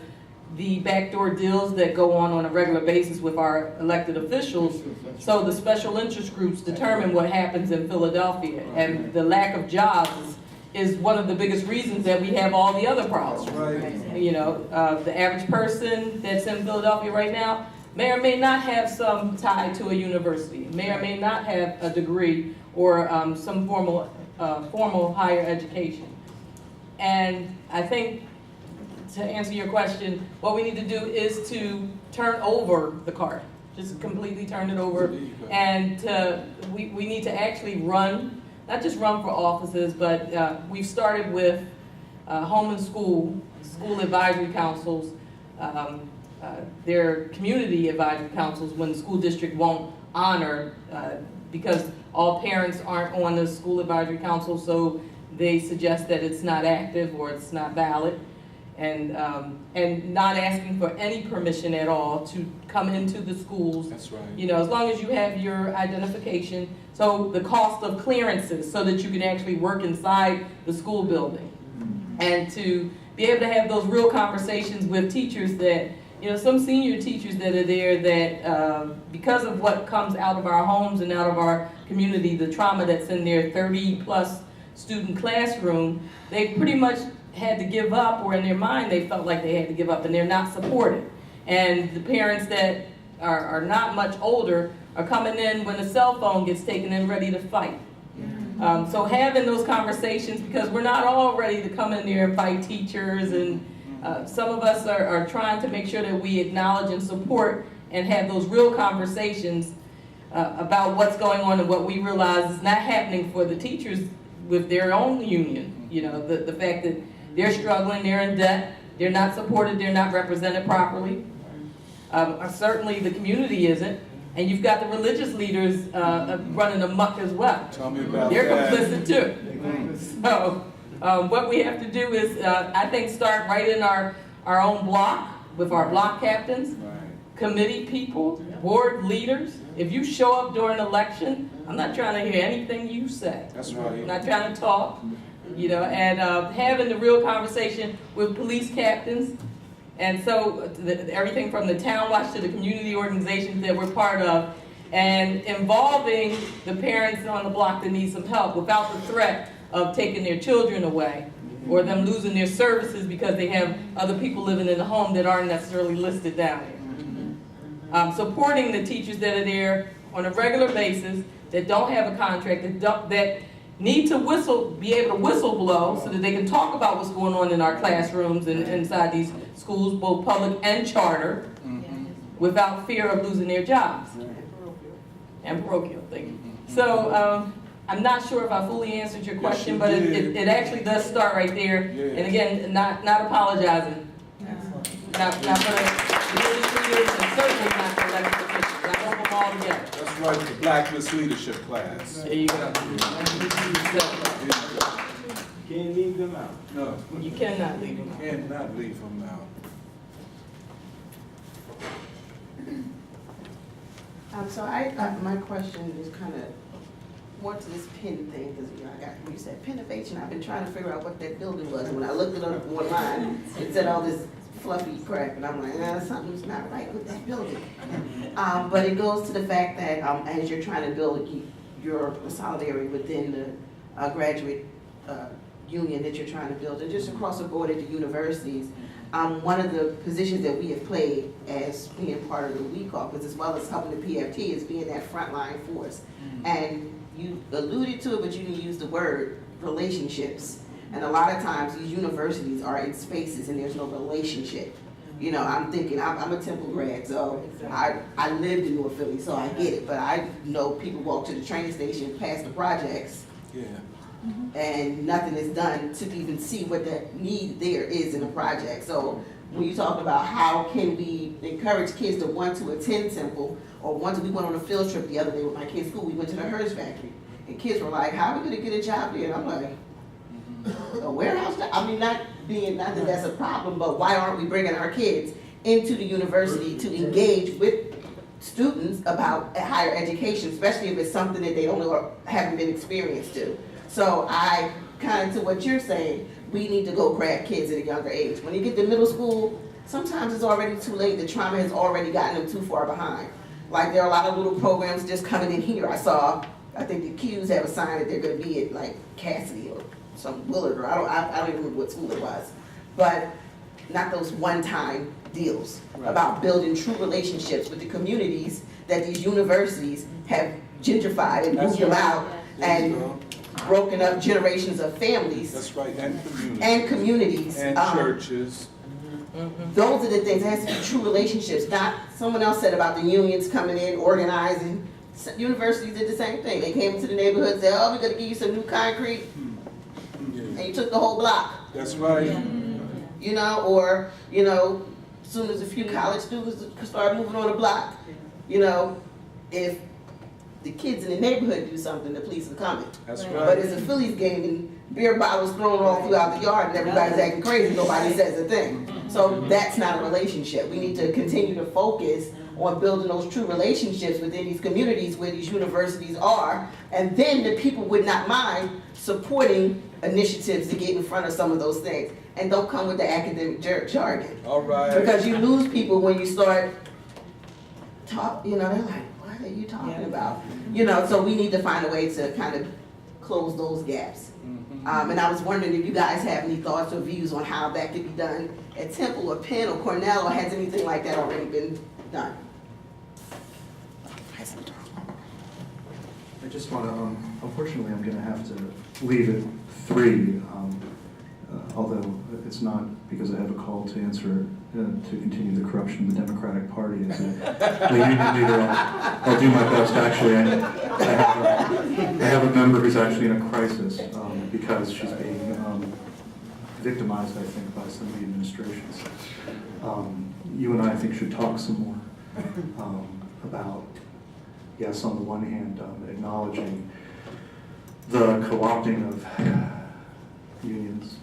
the backdoor deals that go on a regular basis with our elected officials. So the special interest groups determine what happens in Philadelphia, and the lack of jobs is one of the biggest reasons that we have all the other problems. You know, the average person that's in Philadelphia right now may or may not have some tie to a university, may or may not have a degree or some formal higher education. And I think, to answer your question, what we need to do is to turn over the cart, just completely turn it over. And we need to actually run, not just run for offices, but we've started with home and school advisory councils, their community advisory councils when the school district won't honor, because all parents aren't on the school advisory council, so they suggest that it's not active or it's not valid. And not asking for any permission at all to come into the schools. That's right. You know, as long as you have your identification. So the cost of clearances so that you can actually work inside the school building. And to be able to have those real conversations with teachers that, you know, some senior teachers that are there that because of what comes out of our homes and out of our community, the trauma that's in their 30+ student classroom, they pretty much had to give up, or in their mind they felt like they had to give up, and they're not supported. And the parents that are not much older are coming in when the cell phone gets taken and ready to fight. So having those conversations, because we're not all ready to come in there and fight teachers, and some of us are trying to make sure that we acknowledge and support and have those real conversations about what's going on and what we realize is not happening for the teachers with their own union. You know, the fact that they're struggling, they're in debt, they're not supported, they're not represented properly. Certainly the community isn't. And you've got the religious leaders running amok as well. Tell me about They're that. complicit too. So what we have to do is, I think, start right in our own block with our block captains, committee people, board leaders. If you show up during an election, I'm not trying to hear anything you say. That's right. I'm not trying to talk. You know, and having the real conversation with police captains. And so everything from the Town Watch to the community organizations that we're part of, and involving the parents on the block that need some help without the threat of taking their children away or them losing their services because they have other people living in the home that aren't necessarily listed down here. Supporting the teachers that are there on a regular basis, that don't have a contract, that need to be able to whistle blow so that they can talk about what's going on in our classrooms and inside these schools, both public and charter, without fear of losing their jobs. And parochial, thank you. So I'm not sure if I fully answered your question, you but did. it actually does start right there. Yeah. And again, not apologizing, not for the building leaders and certainly not for elected officials. I hope them all together. That's right, the Blackness Leadership class. There you go. Can't leave them out. No, You cannot leave them out. cannot leave them out. My question is kind of more to this pin thing, because, you know, you said Penn of H, and I've been trying to figure out what that building was, and when I looked it up online, it said all this fluffy crap, and I'm like, something's not right with that building. But it goes to the fact that, as you're trying to build your solidarity within the graduate union that you're trying to build, and just across the board at the universities, one of the positions that we have played as being part of the WE Caucus, as well as helping the PFT, is being that frontline force. And you alluded to it, but you didn't use the word relationships. And a lot of times these universities are in spaces and there's no relationship. You know, I'm thinking, I'm a Temple grad, so I lived in North Philly, so I get it. But I know people walk to the train station past the projects, Yeah. and nothing is done to even see what that need there is in the project. So when you talk about how can we encourage kids to want to attend Temple, or we went on a field trip the other day with my kids' school, we went to the Hearst factory, and kids were like, how are we gonna get a job there? And I'm like, a warehouse job? I mean, not that that's a problem, but why aren't we bringing our kids into the university to engage with students about higher education, especially if it's something that they don't know or haven't been experienced to? So I, kind of to what you're saying, we need to go grab kids at a younger age. When you get to middle school, sometimes it's already too late. The trauma has already gotten them too far behind. Like, there are a lot of little programs just coming in here. I think the Qs have a sign that they're gonna be at like Cassidy or some Willard, or I don't even remember what school it was. But not those one-time deals about building true relationships with the communities that these universities have gentrified and moved them out and broken up generations of families. That's right, and communities. And communities. And churches. Those are the things, it has to be true relationships, not, someone else said about the unions coming in, organizing. Universities did the same thing. They came into the neighborhood and said, oh, we're gonna give you some new concrete, and you took the whole block. That's right. You know, or, you know, as soon as a few college students start moving on the block, you know, if the kids in the neighborhood do something, the police are coming. That's But right. it's a Phillies game and beer bottles thrown all throughout the yard and everybody's acting crazy, nobody says a thing. So that's not a relationship. We need to continue to focus on building those true relationships within these communities where these universities are, and then the people would not mind supporting initiatives to get in front of some of those things. And don't come with the academic jargon. All right. Because you lose people when you start you know, they're like, what are you talking about? You know, so we need to find a way to kind of close those gaps. And I was wondering if you guys have any thoughts or views on how that could be done at Temple or Penn or Cornell, or has anything like that already been done? I just want to, unfortunately, I'm going to have to leave at 3, although it's not because I have a call to answer, to continue the corruption of the Democratic Party as a union leader. I'll do my best. Actually, I have a member who's actually in a crisis because she's being victimized, I think, by some of the administrations. You and I think should talk some more about, yes, on the one hand, acknowledging the co-opting of unions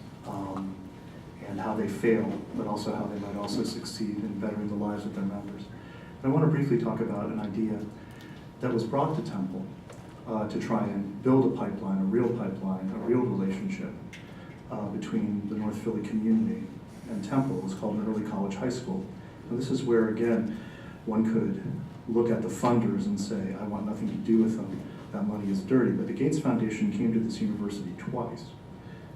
and how they fail, but also how they might also succeed in bettering the lives of their members. And I want to briefly talk about an idea that was brought to Temple to try and build a pipeline, a real relationship between the North Philly community and Temple. It was called an early college high school. And this is where, again, one could look at the funders and say, I want nothing to do with them, that money is dirty. But the Gates Foundation came to this university twice.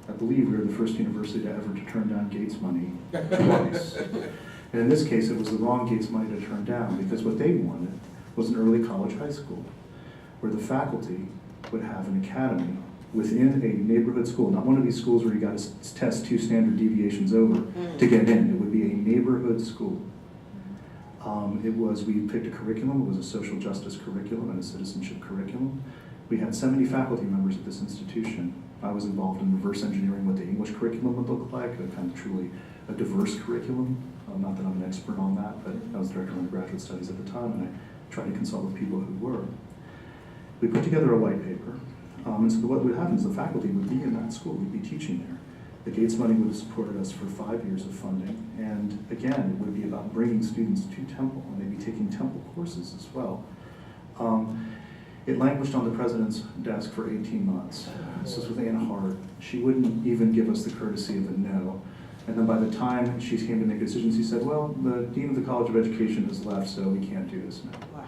I believe we were the first university to ever turn down Gates money twice. And in this case, it was the wrong Gates money to turn down, because what they wanted was an early college high school, where the faculty would have an academy within a neighborhood school, not one of these schools where you got to test 2 standard deviations over to get in. It would be a neighborhood school. We picked a curriculum. It was a social justice curriculum and a citizenship curriculum. We had 70 faculty members at this institution. I was involved in reverse engineering what the English curriculum would look like, a kind of truly a diverse curriculum. Not that I'm an expert on that, but I was director of undergraduate studies at the time, and I tried to consult with people who were. We put together a white paper, and so what would happen is the faculty would be in that school, we'd be teaching there. The Gates money would have supported us for 5 years of funding, and again, it would be about bringing students to Temple, and they'd be taking Temple courses as well. It languished on the president's desk for 18 months. This was with Anna Hart. She wouldn't even give us the courtesy of a no. And then by the time she came to make decisions, he said, well, the dean of the College of Education has left, so we can't do this now. Wow.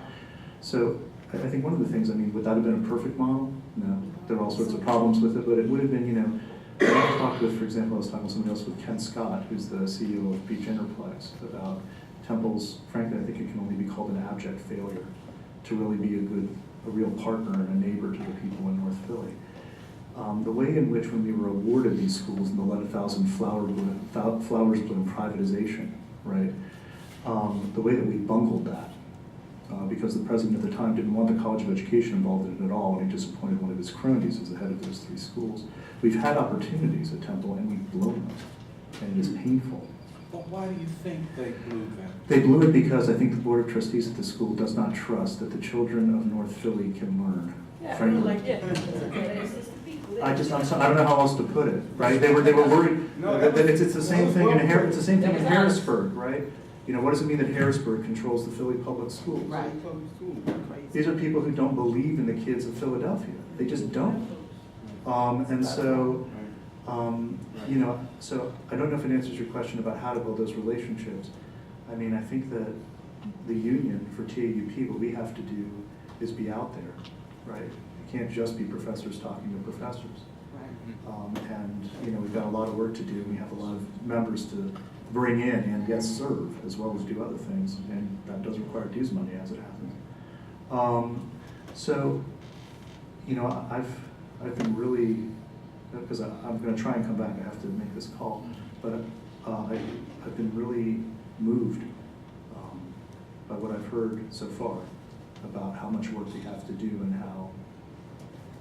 So I think one of the things, I mean, would that have been a perfect model? No. There are all sorts of problems with it, but it would have been, you know, I talked with, for example, I was talking with somebody else, with Ken Scott, who's the CEO of Beach Interplex, about Temple's, frankly, I think it can only be called an abject failure to really be a real partner and a neighbor to the people in North Philly. The way in which, when we were awarded these schools in the 11,000 flowers bloom privatization, right? The way that we bungled that, because the president at the time didn't want the College of Education involved in it at all, and he just appointed one of his cronies as the head of those 3 schools. We've had opportunities at Temple, and we've blown them, and it is painful. But why do you think they blew that? They blew it because I think the Board of Trustees at the school does not trust that the children of North Philly can learn. Frankly. I don't know how else to put it, right? They were worried that it's the same thing in It's the same thing in Harrisburg, right? You know, what does it mean that Harrisburg controls the Philly public schools? Right. These are people who don't believe in the kids of Philadelphia. They just don't. And so, you know, so I don't know if it answers your question about how to build those relationships. I mean, I think that the union for TAUP, what we have to do is be out there, right? It can't just be professors talking to professors. And, you know, we've got a lot of work to do. We have a lot of members to bring in and, yes, serve, as well as do other things. And that does require dues money, as it happens. So, you know, I've been really, because I'm going to try and come back, I have to make this call, but I've been really moved by what I've heard so far about how much work we have to do and how,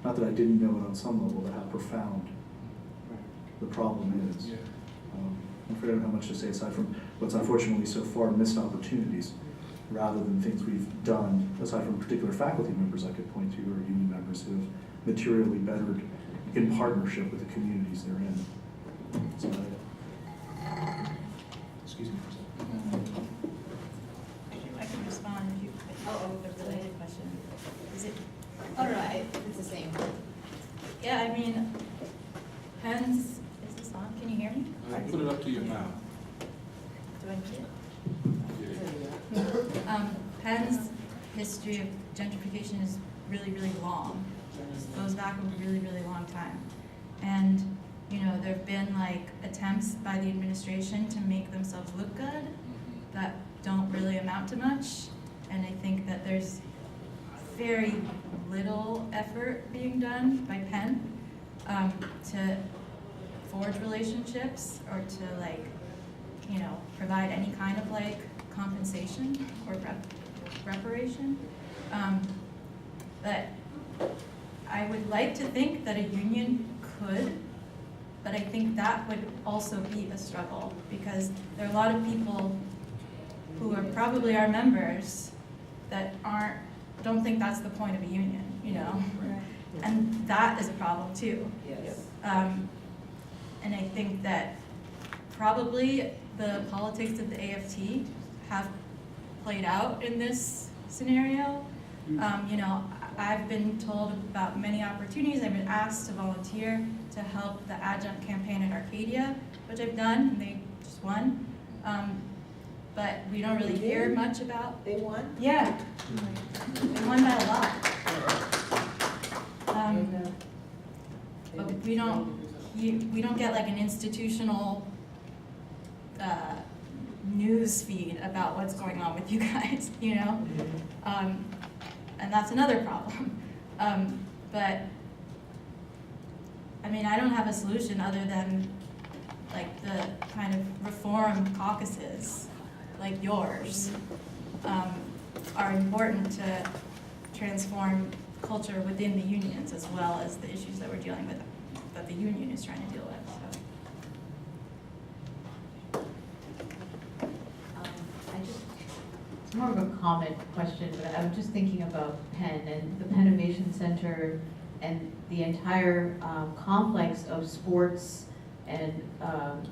not that I didn't know it on some level, but how profound the problem is. I'm afraid I don't have much to say aside from what's unfortunately so far missed opportunities, rather than things we've done, aside from particular faculty members I could point to, or union members who have materially bettered in partnership with the communities they're in. So, excuse me for a second. I can respond if you, a related question. Is it, oh no, it's the same. Yeah, I mean, Penn's, is this on? Can you hear me? Put it up to your mouth. Do I need it? Penn's history of gentrification is really, really long. It goes back a really, really long time. And, you know, there have been like attempts by the administration to make themselves look good that don't really amount to much. And I think that there's very little effort being done by Penn to forge relationships or to, like, you know, provide any kind of like compensation or reparation. But I would like to think that a union could, but I think that would also be a struggle because there are a lot of people who are probably our members that don't think that's the point of a union, you know? Right. And that is a problem too. Yes. And I think that probably the politics of the AFT have played out in this scenario. You know, I've been told about many opportunities. I've been asked to volunteer to help the adjunct campaign at Arcadia, which I've done, and they just won. But we don't really hear much about. They won? Yeah, they won by a lot. But we don't get like an institutional news feed about what's going on with you guys, you know? And that's another problem. But, I mean, I don't have a solution other than like the kind of reform caucuses, like yours, are important to transform culture within the unions as well as the issues that we're dealing with, that the union is trying to deal with, so. I just, it's more of a comment question, but I'm just thinking about Penn and the Penn Innovation Center and the entire complex of sports and,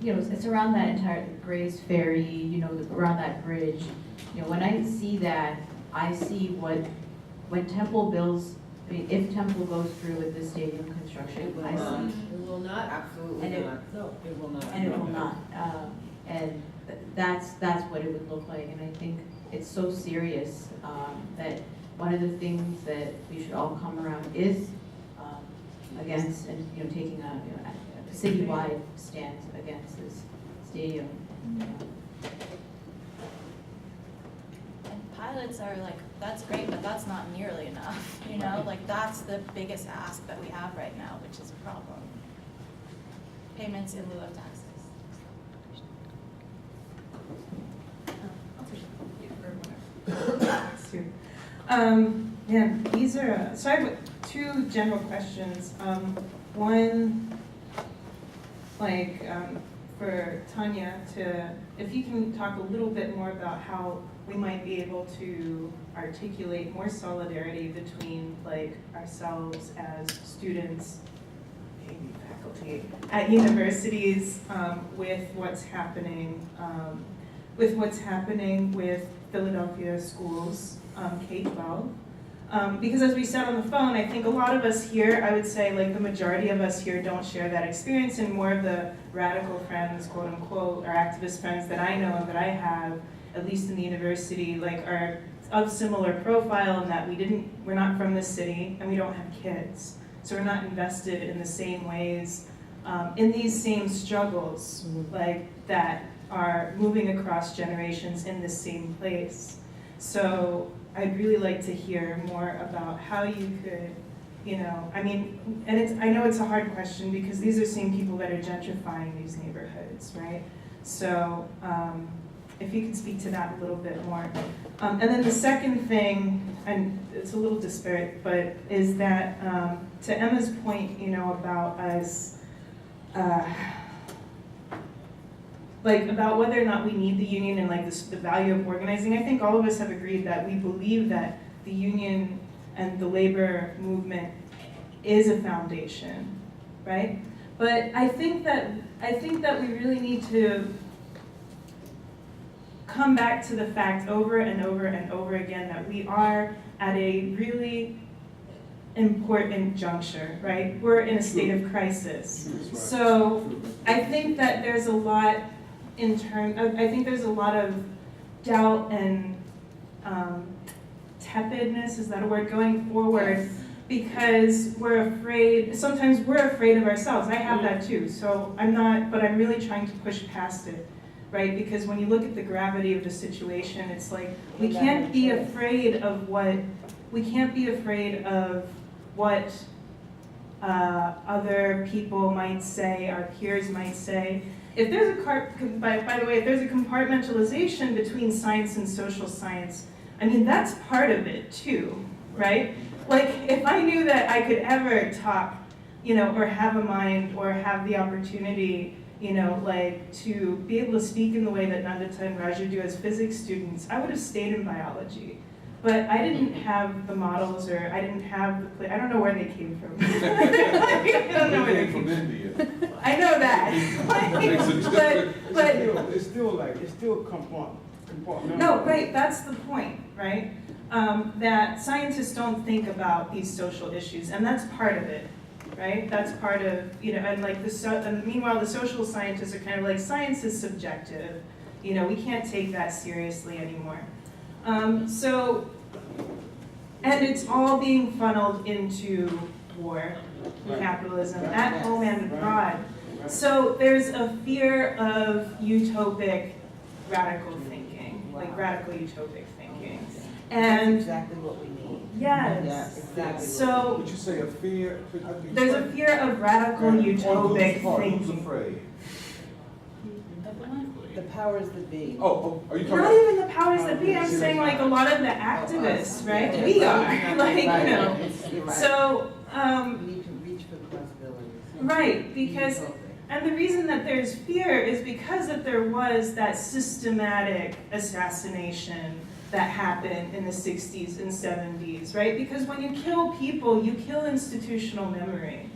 you know, it's around that entire Gray's Ferry, you know, around that bridge. You know, when I see that, I see when Temple builds, I mean, if Temple goes through with this stadium construction, I see. It will not, absolutely And it- not. No, it will not. And it will not. And that's what it would look like. And I think it's so serious that one of the things that we should all come around is against, and, you know, taking a, you know, a citywide stance against this stadium. And pilots are like, that's great, but that's not nearly enough, you know, like that's the biggest ask that we have right now, which is a problem. Payments in lieu of taxes. Yeah, these are, so I have two general questions. One, like, for Tanya if you can talk a little bit more about how we might be able to articulate more solidarity between, like, ourselves as students, maybe faculty, at universities, with what's happening with Philadelphia schools, K-12. Because as we said on the phone, I think a lot of us here, I would say like the majority of us here don't share that experience, and more of the radical friends, quote unquote, or activist friends that I know and that I have, at least in the university, like are of similar profile in that we're not from this city and we don't have kids. So we're not invested in the same ways, in these same struggles, like that are moving across generations in the same place. So I'd really like to hear more about how you could, you know, I mean, and I know it's a hard question because these are the same people that are gentrifying these neighborhoods, right? So if you could speak to that a little bit more. And then the second thing, and it's a little disparate, but is that to Emma's point, you know, about us, like about whether or not we need the union and like the value of organizing, I think all of us have agreed that we believe that the union and the labor movement is a foundation, right? But I think that we really need to come back to the fact over and over and over again that we are at a really important juncture, right? We're in a state of crisis. So I think that there's a lot I think there's a lot of doubt and tepidness, is that a word, going forward, because we're afraid, sometimes we're afraid of ourselves. I have that too, so but I'm really trying to push past it, right? Because when you look at the gravity of the situation, it's like, we can't be afraid of what other people might say, our peers might say. If there's by the way, if there's a compartmentalization between science and social science, I mean, that's part of it too, right? Like, if I knew that I could ever talk, you know, or have a mind, or have the opportunity, you know, like, to be able to speak in the way that Nandita and Raja do as physics students, I would have stayed in biology. But I didn't have the models, or I didn't have the I don't know where they came from. I don't know where they came from. India. I know that. but It's still compartmental. no, right, that's the point, right? That scientists don't think about these social issues, and that's part of it, right? That's part of, you know, and like and meanwhile the social scientists are kind of like, science is subjective, you know, we can't take that seriously anymore. And it's all being funneled into war, capitalism, at home and abroad. So there's a fear of utopic radical thinking, like radical utopic thinking. And That's exactly what we need. yes, Exactly. so Would you say a fear? there's a fear of radical utopic Who's thinking. afraid? The powers that be. Oh, are you talking Not about? even the powers that be, I'm saying like a lot of the activists, right? We are, like, you know. So, We need to reach for the possibilities. right, because, Hoping. and the reason that there's fear is because that there was that systematic assassination that happened in the 60s and 70s, right? Because when you kill people, you kill institutional memory,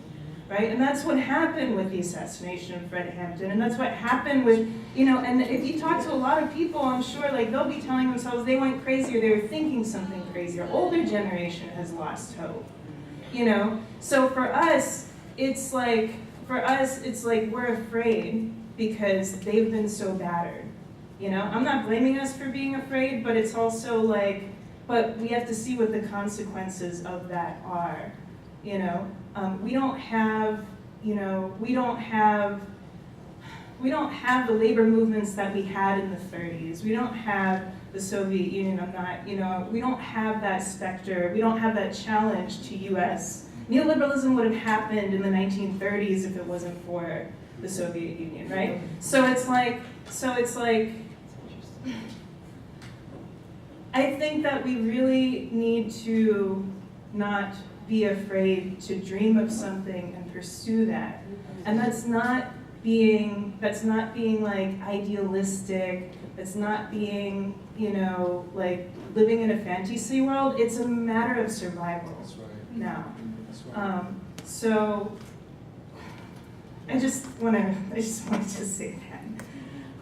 right? And that's what happened with the assassination of Fred Hampton, and that's what happened with, you know, and if you talk to a lot of people, I'm sure, like, they'll be telling themselves they went crazy or they were thinking something crazy. Our older generation has lost hope, you know? So for us, it's like we're afraid because they've been so battered. You know, I'm not blaming us for being afraid, but it's also like, but we have to see what the consequences of that are. You know, we don't have, you know, we don't have the labor movements that we had in the 30s. We don't have the Soviet Union. We don't have that specter. We don't have that challenge to U.S. Neoliberalism would have happened in the 1930s if it wasn't for the Soviet Union, right? So it's like, I think that we really need to not be afraid to dream of something and pursue that. And that's not being like idealistic, that's not being, you know, like living in a fantasy world. It's a matter of survival. That's right. Now. That's right. So I just wanted to say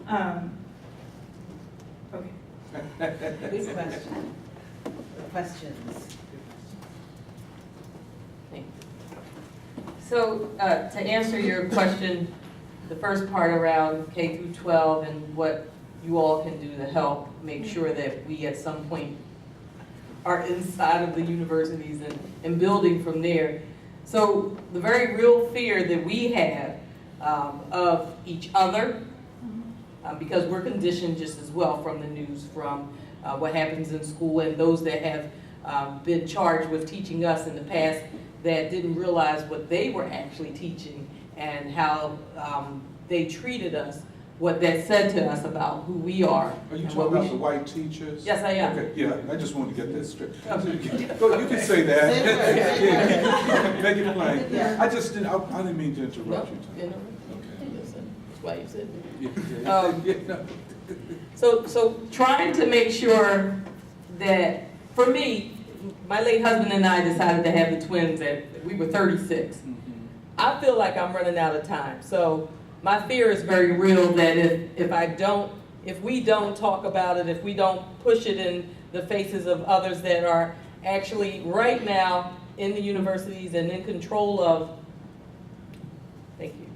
that. Okay. Good question. Questions? So, to answer your question, the first part around K through 12 and what you all can do to help make sure that we at some point are inside of the universities and building from there. So the very real fear that we have of each other, because we're conditioned just as well from the news, from what happens in school, and those that have been charged with teaching us in the past that didn't realize what they were actually teaching and how they treated us, what that said to us about who we are. Are you and talking what we about the should- white teachers? Yes, I am. Okay, yeah, I just wanted to get that straight. Go, you can say that. Say it. Yeah, make it plain. Yeah. I didn't mean to interrupt No, you, you Tom. know, Okay. listen, that's why you said it. Yeah, no. So trying to make sure that, for me, my late husband and I decided to have the twins at, we were 36. Mhm. I feel like I'm running out of time. So my fear is very real that if we don't talk about it, if we don't push it in the faces of others that are actually right now in the universities and in control of, thank you,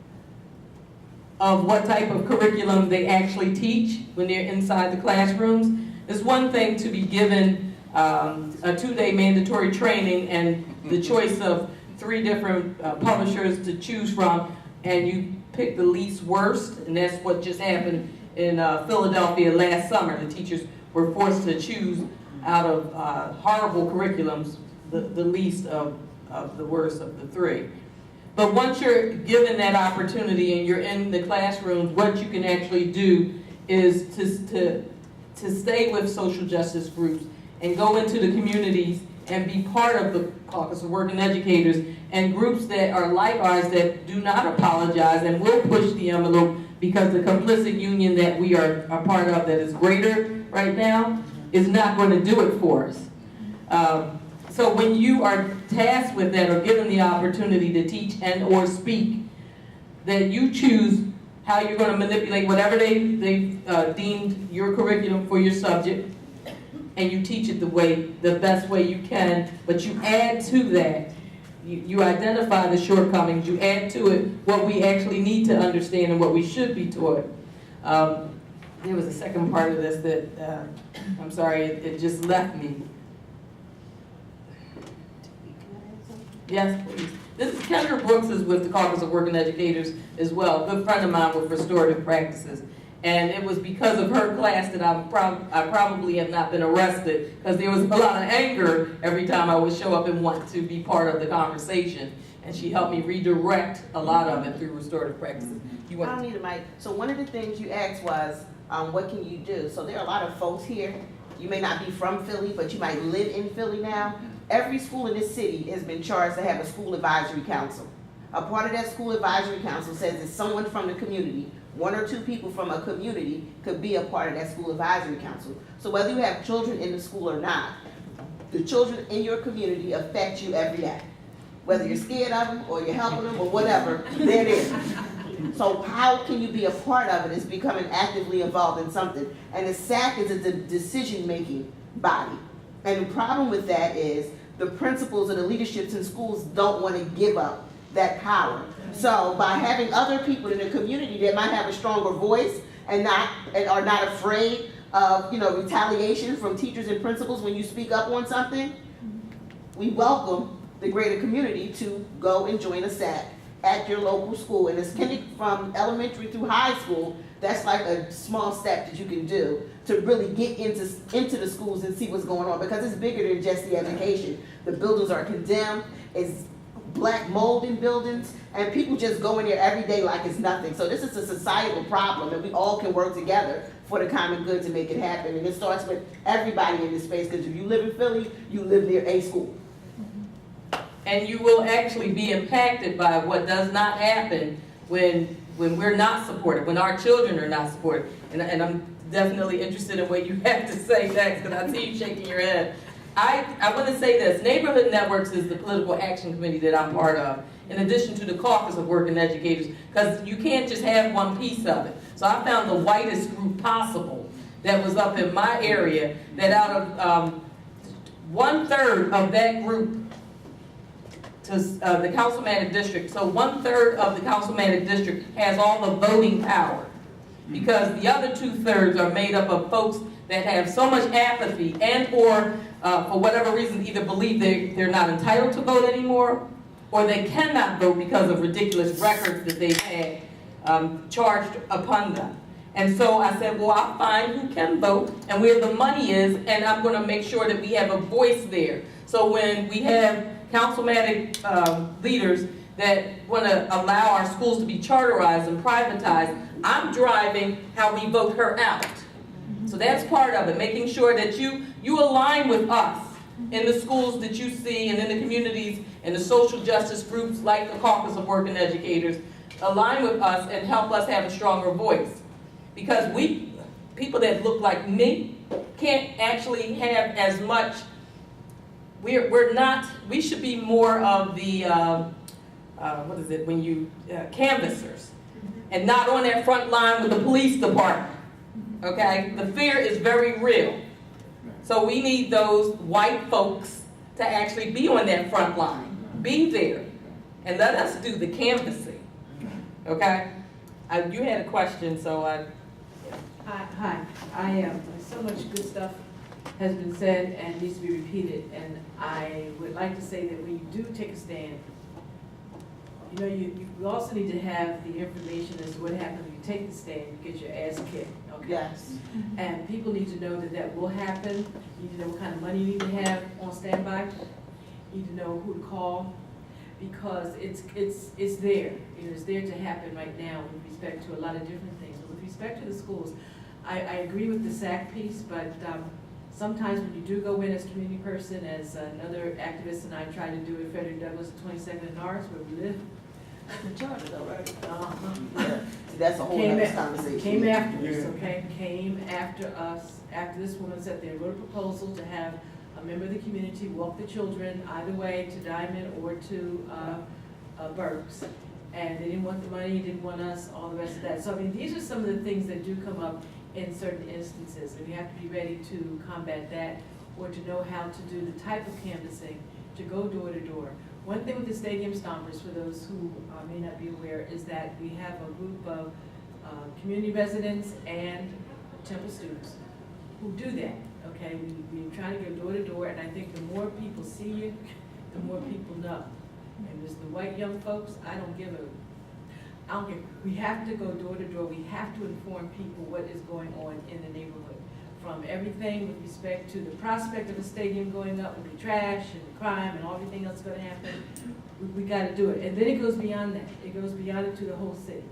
of what type of curriculum they actually teach when they're inside the classrooms. It's one thing to be given a 2-day mandatory training and the choice of 3 different publishers to choose from, and you pick the least worst, and that's what just happened in Philadelphia last summer. The teachers were forced to choose out of horrible curriculums the least of the worst of the 3. But once you're given that opportunity and you're in the classrooms, what you can actually do is to stay with social justice groups and go into the communities and be part of the Caucus of Working Educators and groups that are like ours that do not apologize and will push the envelope, because the complicit union that we are a part of that is greater right now is not going to do it for us. So when you are tasked with that or given the opportunity to teach and or speak, that you choose how you're going to manipulate whatever they've deemed your curriculum for your subject, and you teach it the best way you can, but you add to that, you identify the shortcomings, you add to it what we actually need to understand and what we should be taught. There was a second part of this that, I'm sorry, it just left me. Yes, please. This is Kendra Brooks is with the Caucus of Working Educators as well, a good friend of mine with Restorative Practices. And it was because of her class that I probably have not been arrested, because there was a lot of anger every time I would show up and want to be part of the conversation. And she helped me redirect a lot of it through Restorative Practices. I don't need a mic. So one of the things you asked was, what can you do? So there are a lot of folks here. You may not be from Philly, but you might live in Philly now. every school in this city has been charged to have a school advisory council. A part of that school advisory council says that someone from the community, 1 or 2 people from a community, could be a part of that school advisory council. So whether you have children in the school or not, the children in your community affect you every day. Whether you're scared of them or you're helping them or whatever, they're there. So how can you be a part of it is becoming actively involved in something. And the SAC is a decision-making body. And the problem with that is the principals or the leaderships in schools don't want to give up that power. So by having other people in the community that might have a stronger voice and are not afraid of, retaliation from teachers and principals when you speak up on something, we welcome the greater community to go and join a SAC at your local school. And it's from elementary through high school, that's like a small step that you can do to really get into the schools and see what's going on, because it's bigger than just the education. The buildings are condemned, it's black mold in buildings, and people just go in there every day like it's nothing. So this is a societal problem, and we all can work together for the common good to make it happen. And it starts with everybody in this space, because if you live in Philly, you live near a school. And you will actually be impacted by what does not happen when we're not supported, when our children are not supported. And I'm definitely interested in what you have to say next, because I see you shaking your head. I want to say this. Neighborhood Networks is the political action committee that I'm part of, in addition to the Caucus of Working Educators, because you can't just have one piece of it. So I found the whitest group possible that was up in my area, that out of 1/3 of that group to the Councilmanic District, so 1/3 of the Councilmanic District has all the voting power, because the other 2/3 are made up of folks that have so much apathy and or for whatever reason either believe they're not entitled to vote anymore, or they cannot vote because of ridiculous records that they've had charged upon them. And so I said, well, I'll find who can vote and where the money is, and I'm going to make sure that we have a voice there. So when we have councilmanic leaders that want to allow our schools to be charterized and privatized, I'm driving how we vote her out. So that's part of it, making sure that you align with us in the schools that you see and in the communities and the social justice groups like the Caucus of Working Educators. Align with us and help us have a stronger voice. Because people that look like me can't actually have as much. We should be more of the, canvassers, and not on that front line with the police department, okay? The fear is very real. So we need those white folks to actually be on that front line, be there, and let us do the canvassing, okay? You had a question, so I... Hi, I am. So much good stuff has been said and needs to be repeated, and I would like to say that when you do take a stand, you also need to have the information as to what happens when you take the stand, you get your ass kicked, okay? Yes. And people need to know that that will happen. You need to know what kind of money you need to have on standby. You need to know who to call, because it's there. It's there to happen right now with respect to a lot of different things. But with respect to the schools, I agree with the SAC piece, but sometimes when you do go in as a community person, as another activist and I tried to do at Frederick Douglass at 22nd and Norris, where we live. That's the charter though, right? Yeah. That's a whole other conversation. Came after us, okay? Came after us, after this woman sat there and wrote a proposal to have a member of the community walk the children either way to Diamond or to Burks. And they didn't want the money, didn't want us, all the rest of that. So I mean, these are some of the things that do come up in certain instances, and we have to be ready to combat that, or to know how to do the type of canvassing, to go door to door. One thing with the Stadium Stompers, for those who may not be aware, is that we have a group of community residents and Temple students who do that, okay? We try to go door to door, and I think the more people see you, the more people know. And as the white young folks, I don't give. We have to go door to door. We have to inform people what is going on in the neighborhood. From everything with respect to the prospect of a stadium going up with the trash and the crime and everything else going to happen. We got to do it. And then it goes beyond that. It goes beyond it to the whole city,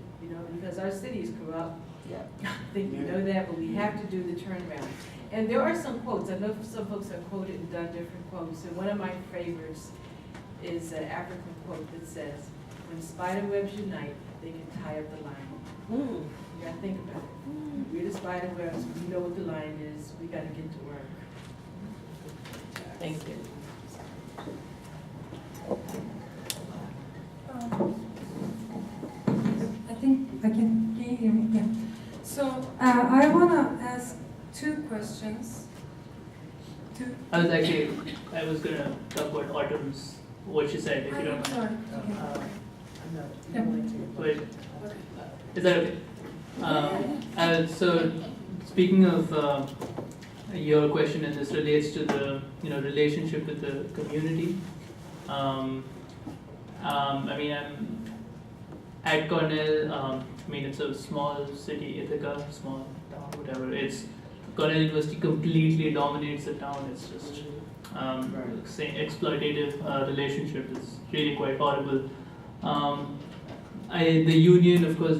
because our city is corrupt. Yeah. I think you know that, but we have to do the turnaround. And there are some quotes, I know some folks have quoted and done different quotes, and one of my favorites is an African quote that says, when spider webs unite, they can tie up the line. You gotta think about it. We're the spider webs, we know what the line is, we gotta get to work. Thank you. I think I can you hear me? Yeah. So I want to ask two questions. I was gonna talk about Autumn's, what she said, if you don't mind. Wait, is that okay? So, speaking of your question, and this relates to the relationship with the community. I mean, I'm at Cornell. I mean, it's a small city, Ithaca, small town, whatever. Cornell University completely dominates the town. It's just exploitative relationship is really quite horrible. The union, of course,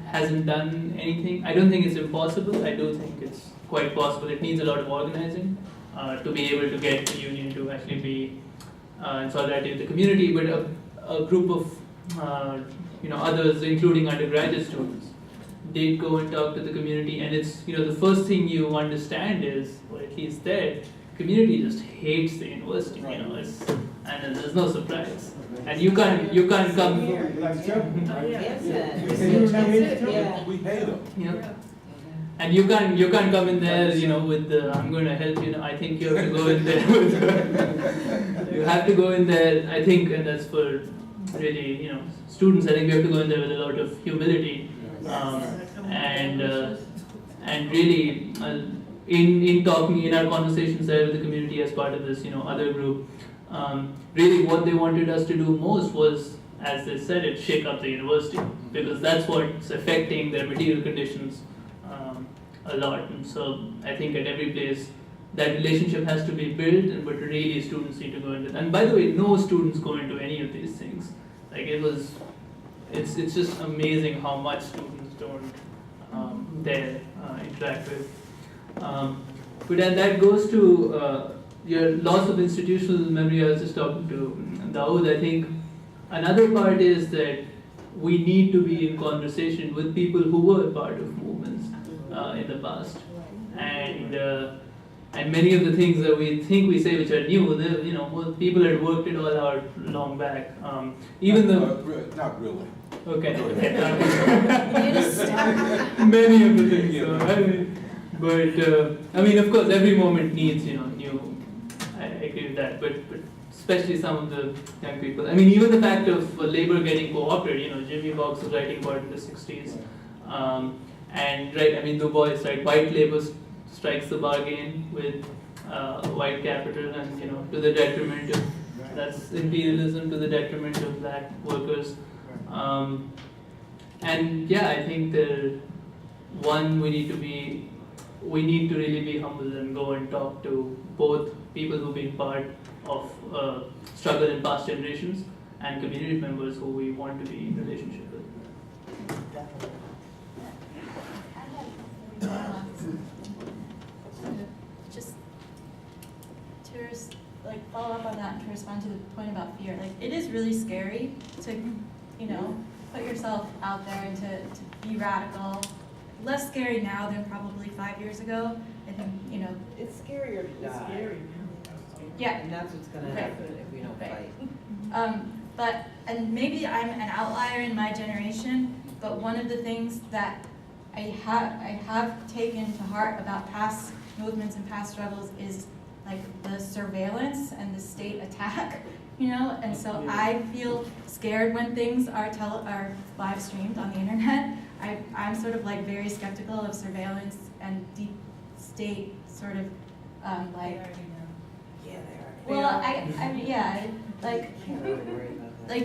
hasn't done anything. I don't think it's impossible. I do think it's quite possible. It needs a lot of organizing to be able to get the union to actually be in solidarity with the community. But a group of others, including undergraduate students, did go and talk to the community, and it's the first thing you understand is, or at least there, community just hates the university. And there's no surprise. And you can't come. We hate them. Yeah. And you can't come in there, with the I'm going to help you. I think you have to go in there with. You have to go in there. I think, and that's for really, students. I think we have to go in there with a lot of humility, and really, in talking in our conversations there with the community as part of this, other group. Really what they wanted us to do most was, as they said it, shake up the university, because that's what's affecting their material conditions a lot. And so I think at every place that relationship has to be built, but really students need to go into it. And by the way, no students go into any of these things. Like it's just amazing how much students don't there interact with. But then that goes to your loss of institutional memory. I was just talking to Dawood. I think another part is that we need to be in conversation with people who were part of movements in the past, and many of the things that we think we say which are new, most people had worked it all out long back. Even though not really. Okay. Many of the things. But of course, every moment needs new. I agree with that, but especially some of the young people. I mean, even the fact of labor getting co-opted. Jimmy Fox was writing about it in the 60s, and right. I mean, Du Bois, right? White labor strikes the bargain with white capital, and to the detriment of that's imperialism, to the detriment of black workers. And yeah, I think we need to really be humble and go and talk to both people who've been part of struggle in past generations and community members who we want to be in relationship with. Just to follow up on that and to respond to the point about fear, it is really scary to put yourself out there and to be radical. Less scary now than probably 5 years ago. I think It's scarier to die. Scary. Yeah. And that's what's gonna happen if we don't fight. And maybe I'm an outlier in my generation, but one of the things that I have taken to heart about past movements and past struggles is the surveillance and the state attack, and so I feel scared when things are live streamed on the internet. I'm sort of very skeptical of surveillance and deep state sort of Yeah, they are. well,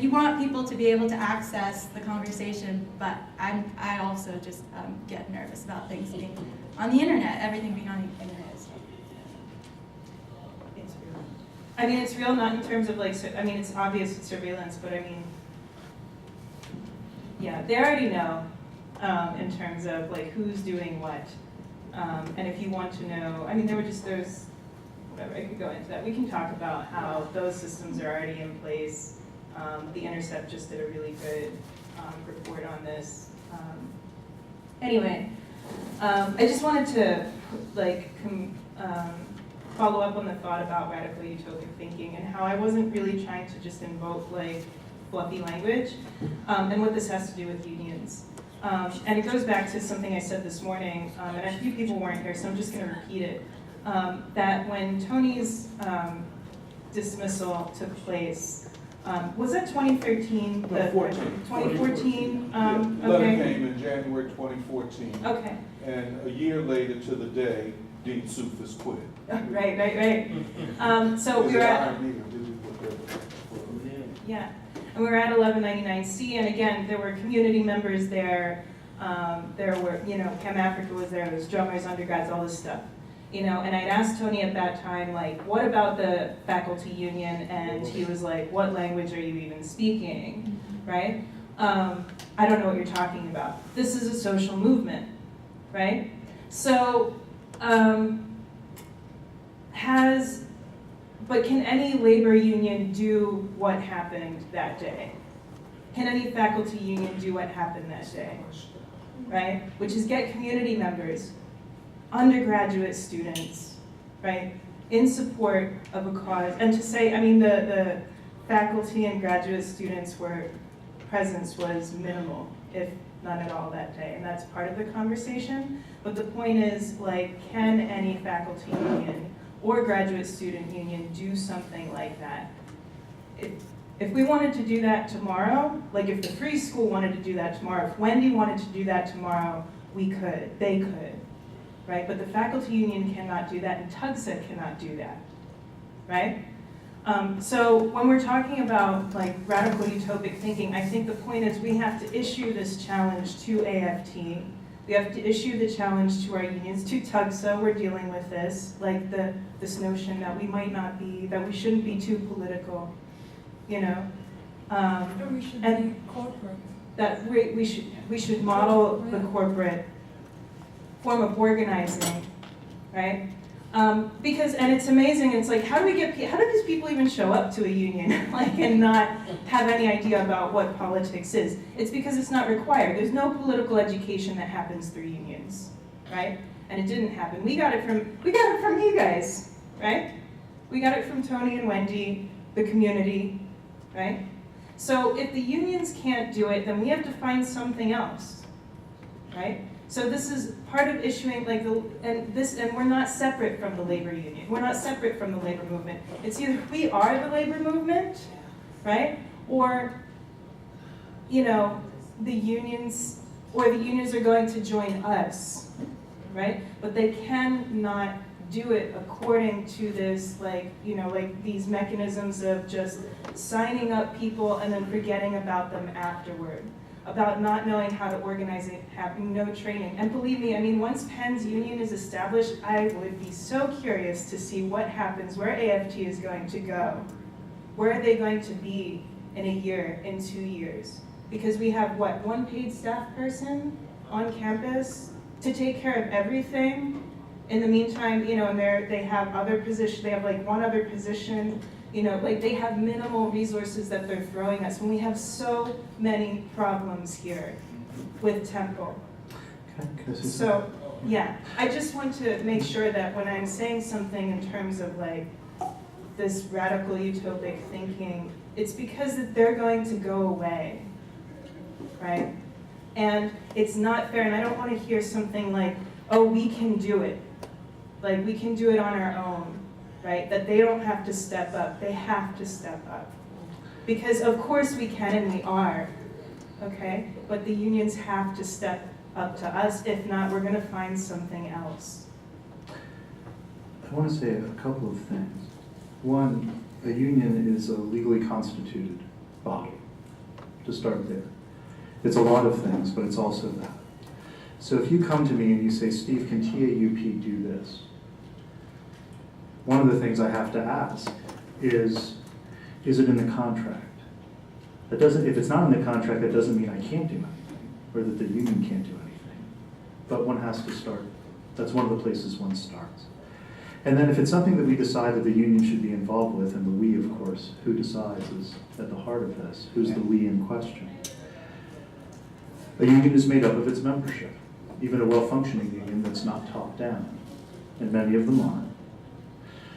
you want people to be able to access the conversation, but I also just get nervous about things being on the internet, everything being on the internet. I mean, it's real, not in terms of it's obvious it's surveillance, but yeah, they already know in terms of who's doing what. And if you want to know, I mean, there's, whatever, I could go into that. We can talk about how those systems are already in place. The Intercept just did a really good report on this. Anyway, I just wanted to follow up on the thought about radical utopic thinking and how I wasn't really trying to just invoke like fluffy language and what this has to do with unions. And it goes back to something I said this morning, and a few people weren't here, so I'm just going to repeat it. That when Tony's dismissal took place, was that 2013? 2014. Letter Okay. came in January 2014. Okay. And a year later to the day, Dean Sufis quit. Right. So we were at. Yeah, and we were at 1199C, and again, there were community members there. There were, Chem Africa was there was drummers, undergrads, all this stuff. And I'd asked Tony at that time, like, what about the faculty union? And he was like, what language are you even speaking, right? I don't know what you're talking about. This is a social movement, right? So, but can any labor union do what happened that day? Can any faculty union do what happened that day, right? Which is get community members, undergraduate students, right, in support of a cause, and to say, I mean, the faculty and graduate students presence was minimal, if none at all that day, and that's part of the conversation. But the point is, like, can any faculty union or graduate student union do something like that? If we wanted to do that tomorrow, like if the Free School wanted to do that tomorrow, if Wendy wanted to do that tomorrow, we could, they could, right? But the faculty union cannot do that, and TUGSA cannot do that, right? So when we're talking about like radical utopic thinking, I think the point is we have to issue this challenge to AFT. We have to issue the challenge to our unions, to TUGSA. We're dealing with this, like this notion that we might not be, that we shouldn't be too political, Or we should and be corporate. that we should model the corporate form of organizing, right? And it's amazing. It's like, how do these people even show up to a union, like, and not have any idea about what politics is? It's because it's not required. There's no political education that happens through unions, right? And it didn't happen. We got it from you guys, right? We got it from Tony and Wendy, the community, right? So if the unions can't do it, then we have to find something else, right? So this is part of issuing, like, and we're not separate from the labor union. We're not separate from the labor movement. It's either we are the labor movement, right? Or, the unions are going to join us, right? But they cannot do it according to this, like these mechanisms of just signing up people and then forgetting about them afterward, about not knowing how to organize it, having no training. And believe me, I mean, once Penn's union is established, I would be so curious to see what happens, where AFT is going to go. Where are they going to be in a year, in 2 years? Because we have, one paid staff person on campus to take care of everything. In the meantime, and they have other positions, they have like one other position, they have minimal resources that they're throwing us when we have so many problems here with Temple. So, yeah, I just want to make sure that when I'm saying something in terms of like this radical utopic thinking, it's because that they're going to go away, right? And it's not fair, and I don't want to hear something like, oh, we can do it. Like, we can do it on our own, right? That they don't have to step up. They have to step up. Because of course we can and we are, okay? But the unions have to step up to us. If not, we're gonna find something else. I want to say a couple of things. One, a union is a legally constituted body, to start there. It's a lot of things, but it's also that. So if you come to me and you say, Steve, can TAUP do this? One of the things I have to ask is it in the contract? If it's not in the contract, that doesn't mean I can't do anything, or that the union can't do anything. But one has to start That's one of the places one starts. And then if it's something that we decide that the union should be involved with, and the we, of course, who decides is at the heart of this, who's the we in question? A union is made up of its membership, even a well-functioning union that's not top-down, and many of them aren't.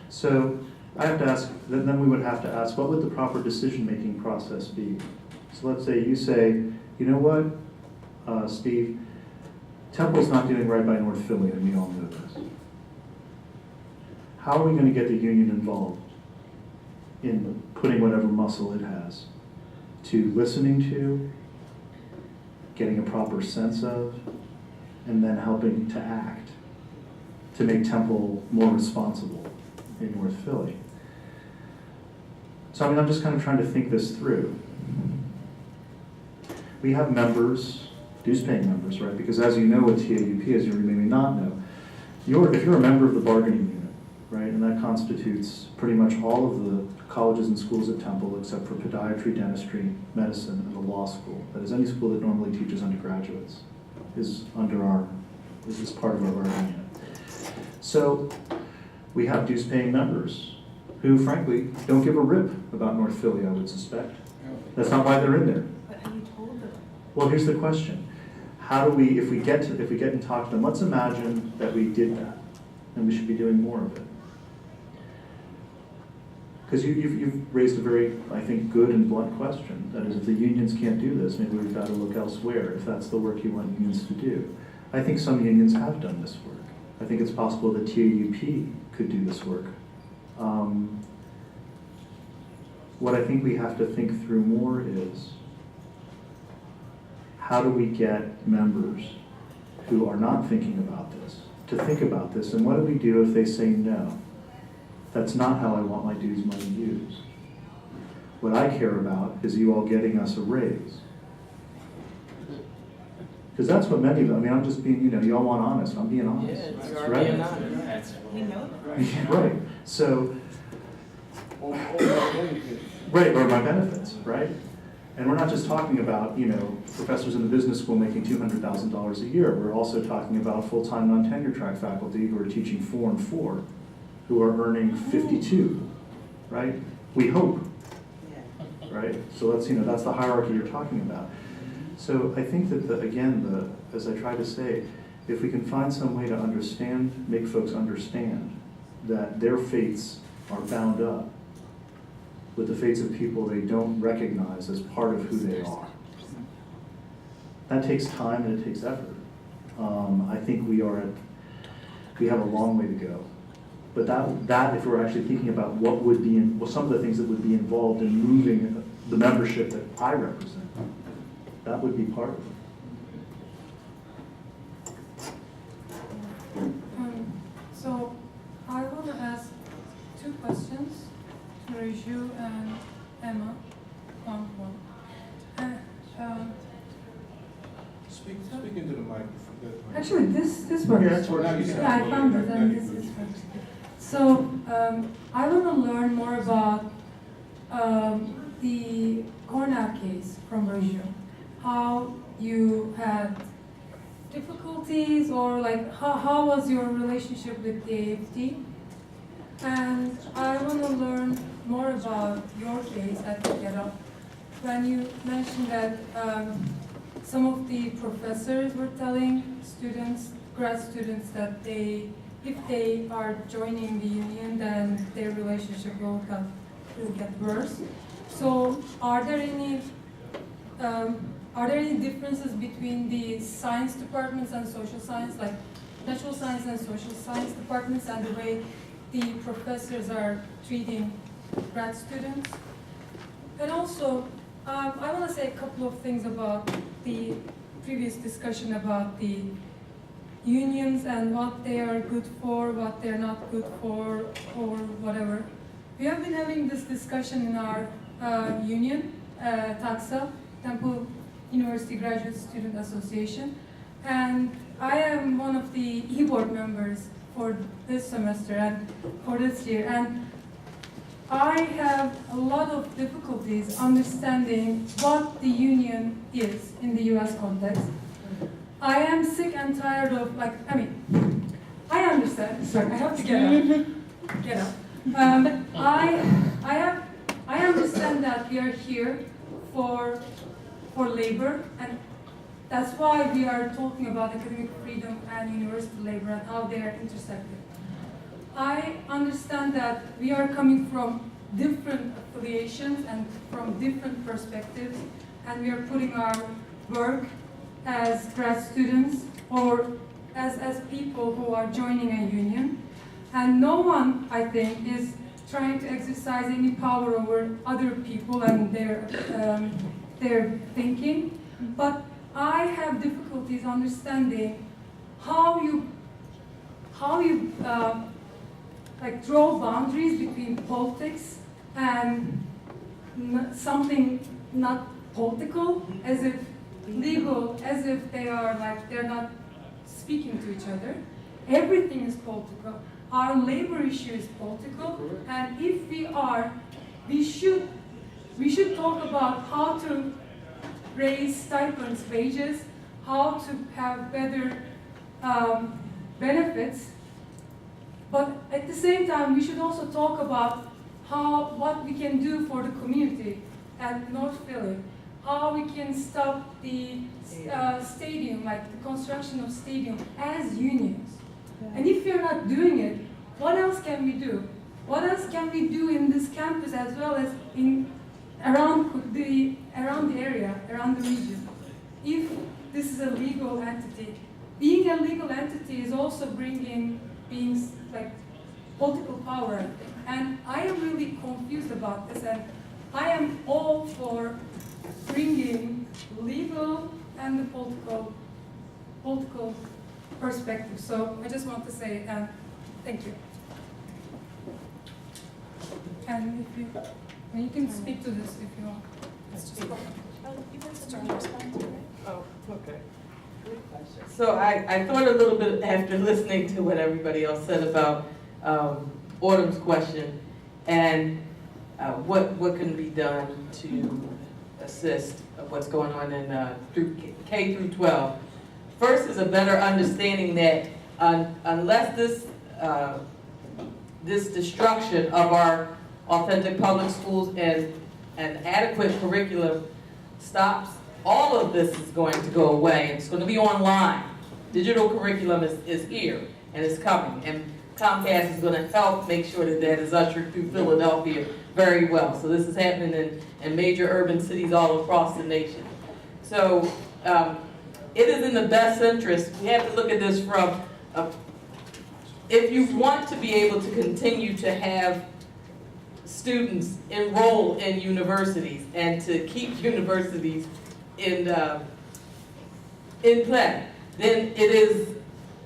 So I have to ask, then we would have to ask, what would the proper decision-making process be? So let's say you say, you know what, Steve, Temple's not doing right by North Philly, and we all know this. How are we going to get the union involved in putting whatever muscle it has to listening to, getting a proper sense of, and then helping to act to make Temple more responsible in North Philly? So I mean, I'm just kind of trying to think this through. We have members, dues-paying members, right? Because as you know with TAUP, as you may not know, if you're a member of the bargaining unit, right, and that constitutes pretty much all of the colleges and schools at Temple except for podiatry, dentistry, medicine, and the law school. That is, any school that normally teaches undergraduates is part of our bargaining unit. So we have dues-paying members who, frankly, don't give a rip about North Philly, I would suspect. That's not why they're in there. But have you told them? Well, here's the question. How do we, if we get and talk to them, let's imagine that we did that, and we should be doing more of it. Because you've raised a very, I think, good and blunt question. That is, if the unions can't do this, maybe we've got to look elsewhere, if that's the work you want unions to do. I think some unions have done this work. I think it's possible that TAUP could do this work. What I think we have to think through more is, how do we get members who are not thinking about this to think about this, and what do we do if they say no? That's not how I want my dues money used. What I care about is you all getting us a raise. Because that's what many of them, I mean, I'm just being, you all want honest, I'm being honest. Yeah, you are right? being honest. We know that. Right, so, right, or my benefits, right? And we're not just talking about, professors in the business school making $200,000 a year. We're also talking about full-time non-tenure track faculty who are teaching 4 and 4, who are earning 52, right? We hope, right? So that's the hierarchy you're talking about. So I think that as I try to say, if we can find some way to make folks understand that their fates are bound up with the fates of people they don't recognize as part of who they are. That takes time and it takes effort. I think we have a long way to go. But that if we're actually thinking about what would be some of the things that would be involved in moving the membership that I represent, that would be part of it. So I want to ask 2 questions to Raju and Emma. Speak into the microphone. Actually, this works. Yeah, it's working. Yeah, I found it, and this is works. So I want to learn more about the Cornell case from Raju. How you had difficulties, or like how was your relationship with the AFT? And I want to learn more about your case at Get when you mentioned that some of the professors were telling students, grad students, that if they are joining the union, then their relationship will get worse. So are there any differences between the science departments and social science, like natural science and social science departments, and the way the professors are treating grad students? And also, I want to say a couple of things about the previous discussion about the unions and what they are good for, what they're not good for, or whatever. We have been having this discussion in our union, TAXA, Temple University Graduate Student Association, and I am one of the e-board members for this semester and for this year, and I have a lot of difficulties understanding what the union is in the US context. I am sick and tired of, sorry, I have to get up. Get up. I understand that we are here for labor, and that's why we are talking about academic freedom and university labor and how they are intersected. I understand that we are coming from different affiliations and from different perspectives, and we are putting our work as grad students or as people who are joining a union. And no one, I think, is trying to exercise any power over other people and their thinking. But I have difficulties understanding how you like draw boundaries between politics and something not political, as if legal, as if they are like they're not speaking to each other. Everything is political. Our labor issue is political, and if we should talk about how to raise stipends, wages, how to have better benefits. But at the same time, we should also talk about what we can do for the community at North Philly, how we can stop the stadium, like the construction of stadium, as unions. And if we're not doing it, what else can we do? What else can we do in this campus as well as around the area, around the region? If this is a legal entity, being a legal entity is also being like political power. And I am really confused about this, and I am all for bringing legal and the political perspective. So I just want to say thank you. And you can speak to this if you want. It's just Oh, okay. So I thought a little bit after listening to what everybody else said about Autumn's question and what can be done to assist of what's going on in through K through 12. First is a better understanding that unless this destruction of our authentic public schools and an adequate curriculum stops, all of this is going to go away. It's going to be online. Digital curriculum is here and it's coming. And Comcast is going to help make sure that that is ushered through Philadelphia very well. So this is happening in major urban cities all across the nation. So it is in the best interest. We have to look at this from, if you want to be able to continue to have students enroll in universities and to keep universities in play, then it is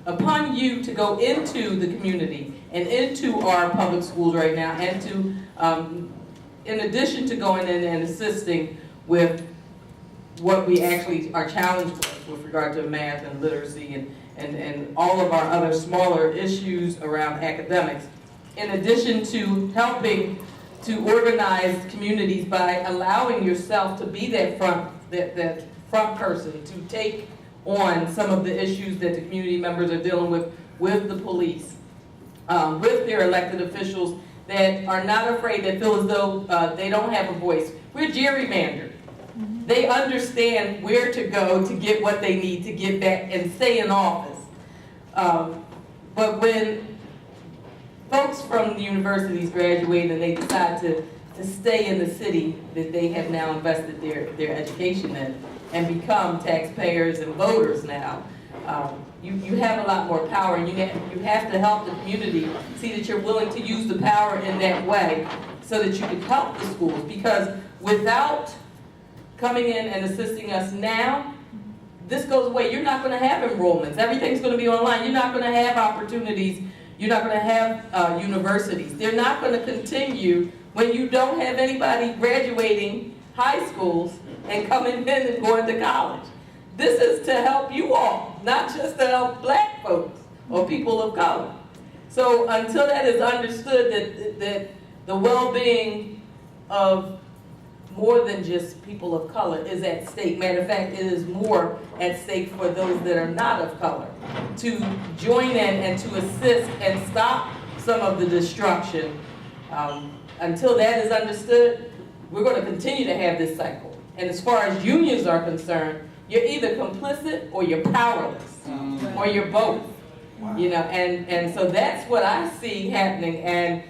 upon you to go into the community and into our public schools right now, and to, in addition to going in and assisting with what we actually are challenged with regard to math and literacy and all of our other smaller issues around academics, in addition to helping to organize communities by allowing yourself to be that front person, to take on some of the issues that the community members are dealing with the police, with their elected officials that are not afraid, that feel as though they don't have a voice. We're gerrymandered. They understand where to go to get what they need to get back and stay in office. But when folks from the universities graduate and they decide to stay in the city that they have now invested their education in and become taxpayers and voters now, you have a lot more power, and you have to help the community see that you're willing to use the power in that way so that you can help the schools. Because without coming in and assisting us now, this goes away. You're not going to have enrollments. Everything's going to be online. You're not going to have opportunities. You're not going to have universities. They're not going to continue when you don't have anybody graduating high schools and coming in and going to college. This is to help you all, not just to help black folks or people of color. So until that is understood, that the well-being of more than just people of color is at stake. Matter of fact, it is more at stake for those that are not of color to join in and to assist and stop some of the destruction. Until that is understood, we're going to continue to have this cycle. And as far as unions are concerned, you're either complicit or you're powerless, or you're both. You know, and so that's what I see happening, and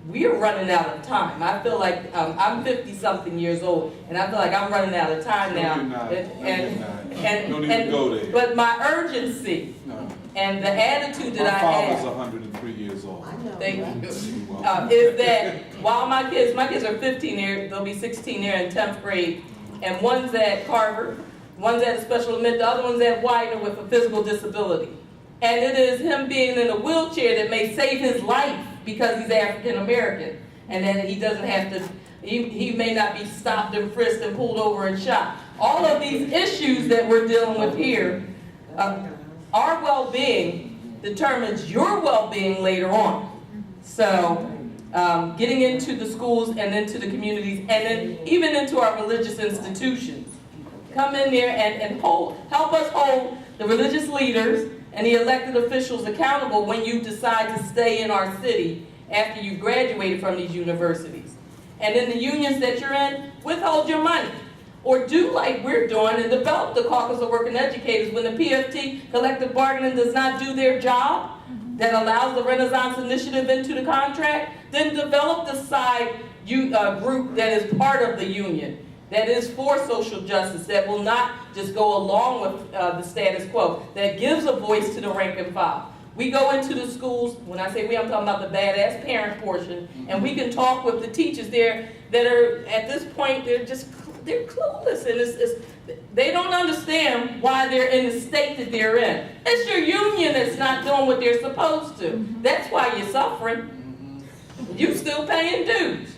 we're running out of time. I feel like I'm 50-something years old, and I feel like I'm running out of time now. Don't even go there. But my urgency and the attitude that I My have. father's 103 years old. Thank you. Is that while my kids are 15 here, they'll be 16 here in 10th grade, and one's at Carver, one's at a special admit, the other one's at Widener with a physical disability. And it is him being in a wheelchair that may save his life because he's African American, and then he doesn't have to, he may not be stopped and frisked and pulled over and shot. All of these issues that we're dealing with here, our well-being determines your well-being later on. So getting into the schools and into the communities and then even into our religious institutions. Come in there and help us hold the religious leaders and the elected officials accountable when you decide to stay in our city after you've graduated from these universities. And in the unions that you're in, withhold your money. Or do like we're doing and develop the Caucus of Working Educators when the PFT, collective bargaining, does not do their job that allows the Renaissance Initiative into the contract, then develop the side group that is part of the union, that is for social justice, that will not just go along with the status quo, that gives a voice to the rank and file. We go into the schools, when I say we, I'm talking about the badass parent portion, and we can talk with the teachers there that are, at this point, they're clueless, and they don't understand why they're in the state that they're in. It's your union that's not doing what they're supposed to. That's why you're suffering. You still paying dues.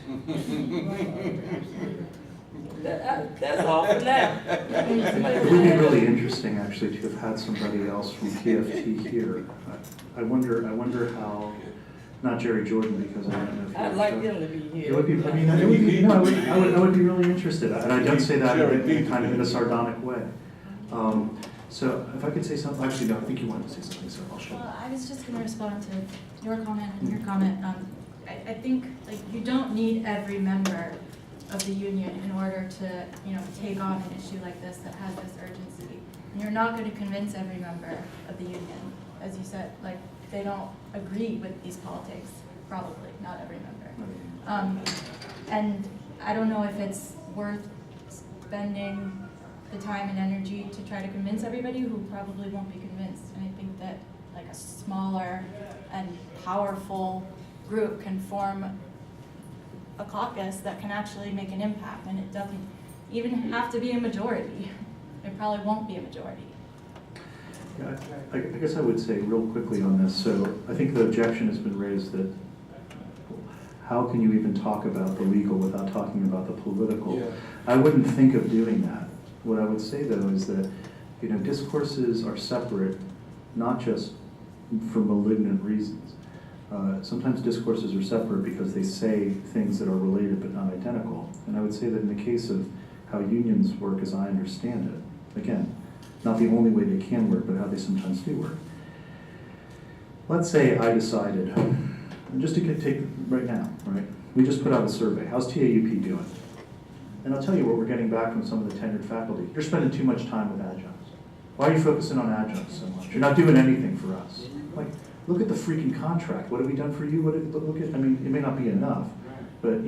That's all for now. It would be really interesting, actually, to have had somebody else from PFT here. I wonder how, not Jerry Jordan, because I don't know if I'd like him to be here. It would be, I mean, it would be, no, I would be really interested, and I don't say that in kind of in a sardonic way. So if I could say something, actually, no, I think you wanted to say something, so I'll shut up. Well, I was just going to respond to your comment and your comment. I think like you don't need every member of the union in order to, take on an issue like this that has this urgency. And you're not going to convince every member of the union, as you said, like they don't agree with these politics, probably, not every member. And I don't know if it's worth spending the time and energy to try to convince everybody who probably won't be convinced. And I think that like a smaller and powerful group can form a caucus that can actually make an impact, and it doesn't even have to be a majority. It probably won't be a majority. Yeah, I guess I would say real quickly on this, so I think the objection has been raised that how can you even talk about the legal without talking about the political? Yeah. I wouldn't think of doing that. What I would say though is that, discourses are separate, not just for malignant reasons. Sometimes discourses are separate because they say things that are related but not identical. And I would say that in the case of how unions work as I understand it, again, not the only way they can work, but how they sometimes do work. Let's say I decided, just to take right now, right? We just put out a survey. How's TAUP doing? And I'll tell you what we're getting back from some of the tenured faculty. You're spending too much time with adjuncts. Why are you focusing on adjuncts so much? You're not doing anything for us. Like, look at the freaking contract. What have we done for you? Look at, I mean, it may not be enough, but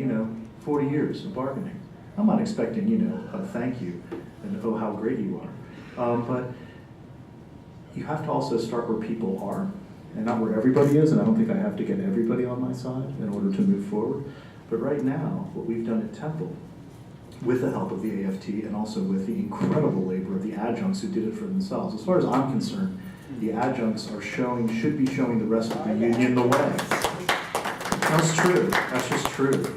40 years of bargaining. I'm not expecting, a thank you and oh, how great you are. But you have to also start where people are and not where everybody is, and I don't think I have to get everybody on my side in order to move forward. But right now, what we've done at Temple, with the help of the AFT and also with the incredible labor of the adjuncts who did it for themselves, as far as I'm concerned, the adjuncts are should be showing the rest of the union the way. That's true, that's just true.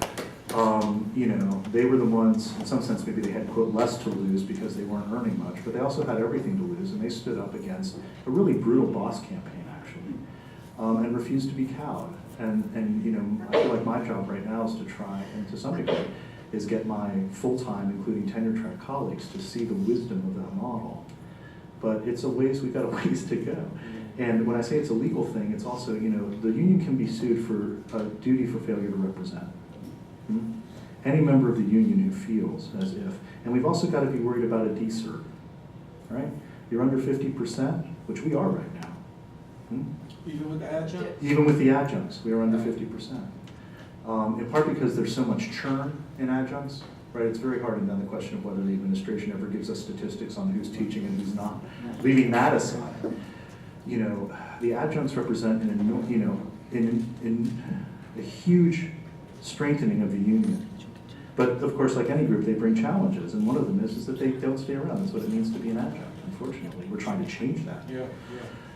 They were the ones, in some sense, maybe they had, quote, less to lose because they weren't earning much, but they also had everything to lose, and they stood up against a really brutal boss campaign, actually, and refused to be cowed. And I feel like my job right now is to try, and to some degree, is get my full-time, including tenure-track colleagues, to see the wisdom of that model. But we've got a ways to go. And when I say it's a legal thing, it's also, the union can be sued for a duty for failure to represent. Any member of the union who feels as if, and we've also got to be worried about a decert, right? You're under 50%, which we are right now. Even with the adjunct? Even with the adjuncts, we are under 50%. In part because there's so much churn in adjuncts, right? It's very hard, and then the question of whether the administration ever gives us statistics on who's teaching and who's not. Leaving that aside, the adjuncts represent a huge strengthening of the union. But of course, like any group, they bring challenges, and one of them is that they don't stay around. That's what it means to be an adjunct, unfortunately. We're trying to change that. Yeah.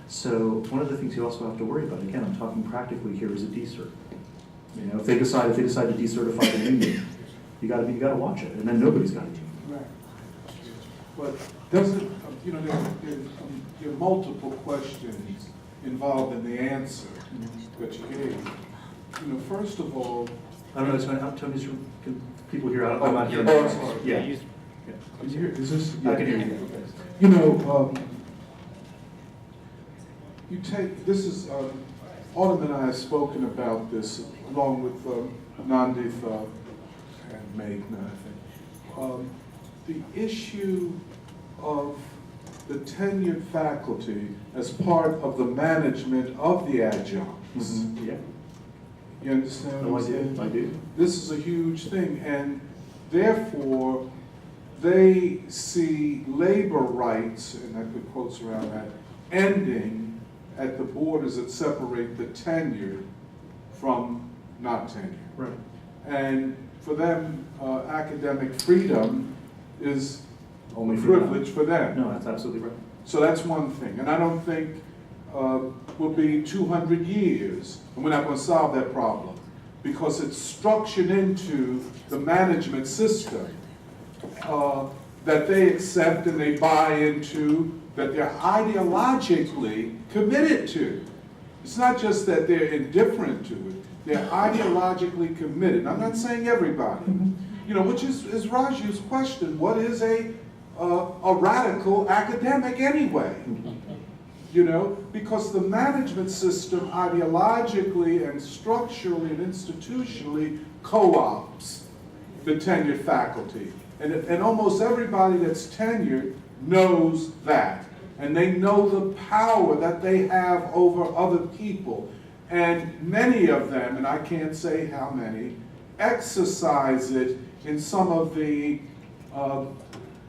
So one of the things you also have to worry about, again, I'm talking practically here, is a decert. If they decide to decertify the union, you gotta watch it, and then nobody's got to. Right. But doesn't, there are multiple questions involved in the answer that you gave. First of all, I don't know, Tony's, can people hear? I'm not hearing. Oh, sorry. Yeah. Can you hear, is this? I can hear you. This is, Autumn and I have spoken about this along with Nandith and Meghna, I think. The issue of the tenured faculty as part of the management of the adjuncts. Yeah. You understand what I'm saying? I do. This is a huge thing, and therefore, they see labor rights, and I put quotes around that, ending at the borders that separate the tenured from not tenured. Right. And for them, academic freedom is Only a for privilege for them. No, that's absolutely right. So that's one thing, and I don't think will be 200 years, and we're not going to solve that problem, because it's structured into the management system that they accept and they buy into, that they're ideologically committed to. It's not just that they're indifferent to it, they're ideologically committed. I'm not saying everybody, which is Raju's question, what is a radical academic anyway? Because the management system ideologically and structurally and institutionally co-ops the tenured faculty. And almost everybody that's tenured knows that. And they know the power that they have over other people. And many of them, and I can't say how many, exercise it in some of the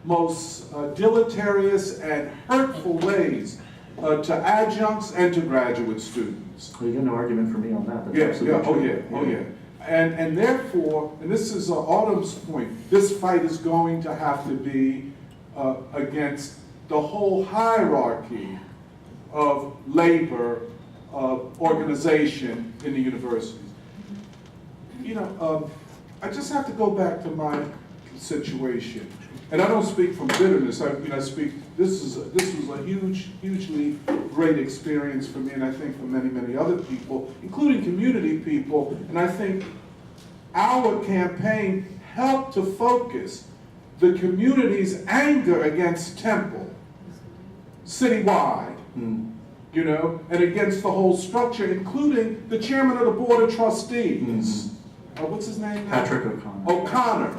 most deleterious and hurtful ways to adjuncts and to graduate students. Well, you got no argument for me on that. That's absolutely true. And therefore, and this is Autumn's point, this fight is going to have to be against the whole hierarchy of labor organization in the universities. I just have to go back to my situation. And I don't speak from bitterness. I speak, this was a hugely great experience for me, and I think for many, many other people, including community people. And I think our campaign helped to focus the community's anger against Temple citywide, and against the whole structure, including the chairman of the board of trustees. What's his name now? Patrick O'Connor.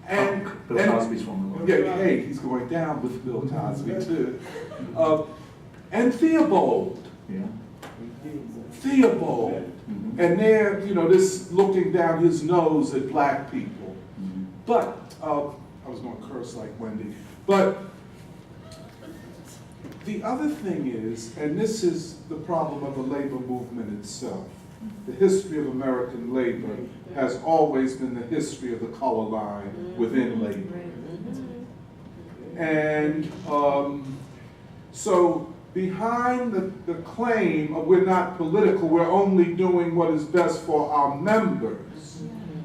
And Bill Cosby's former. Yeah, hey, he's going down with Bill Cosby too. And Theobald. Yeah. Theobald. And they're, this looking down his nose at black people. But, I was going to curse like Wendy, but the other thing is, and this is the problem of the labor movement itself, the history of American labor has always been the history of the color line within labor. And so behind the claim of we're not political, we're only doing what is best for our members,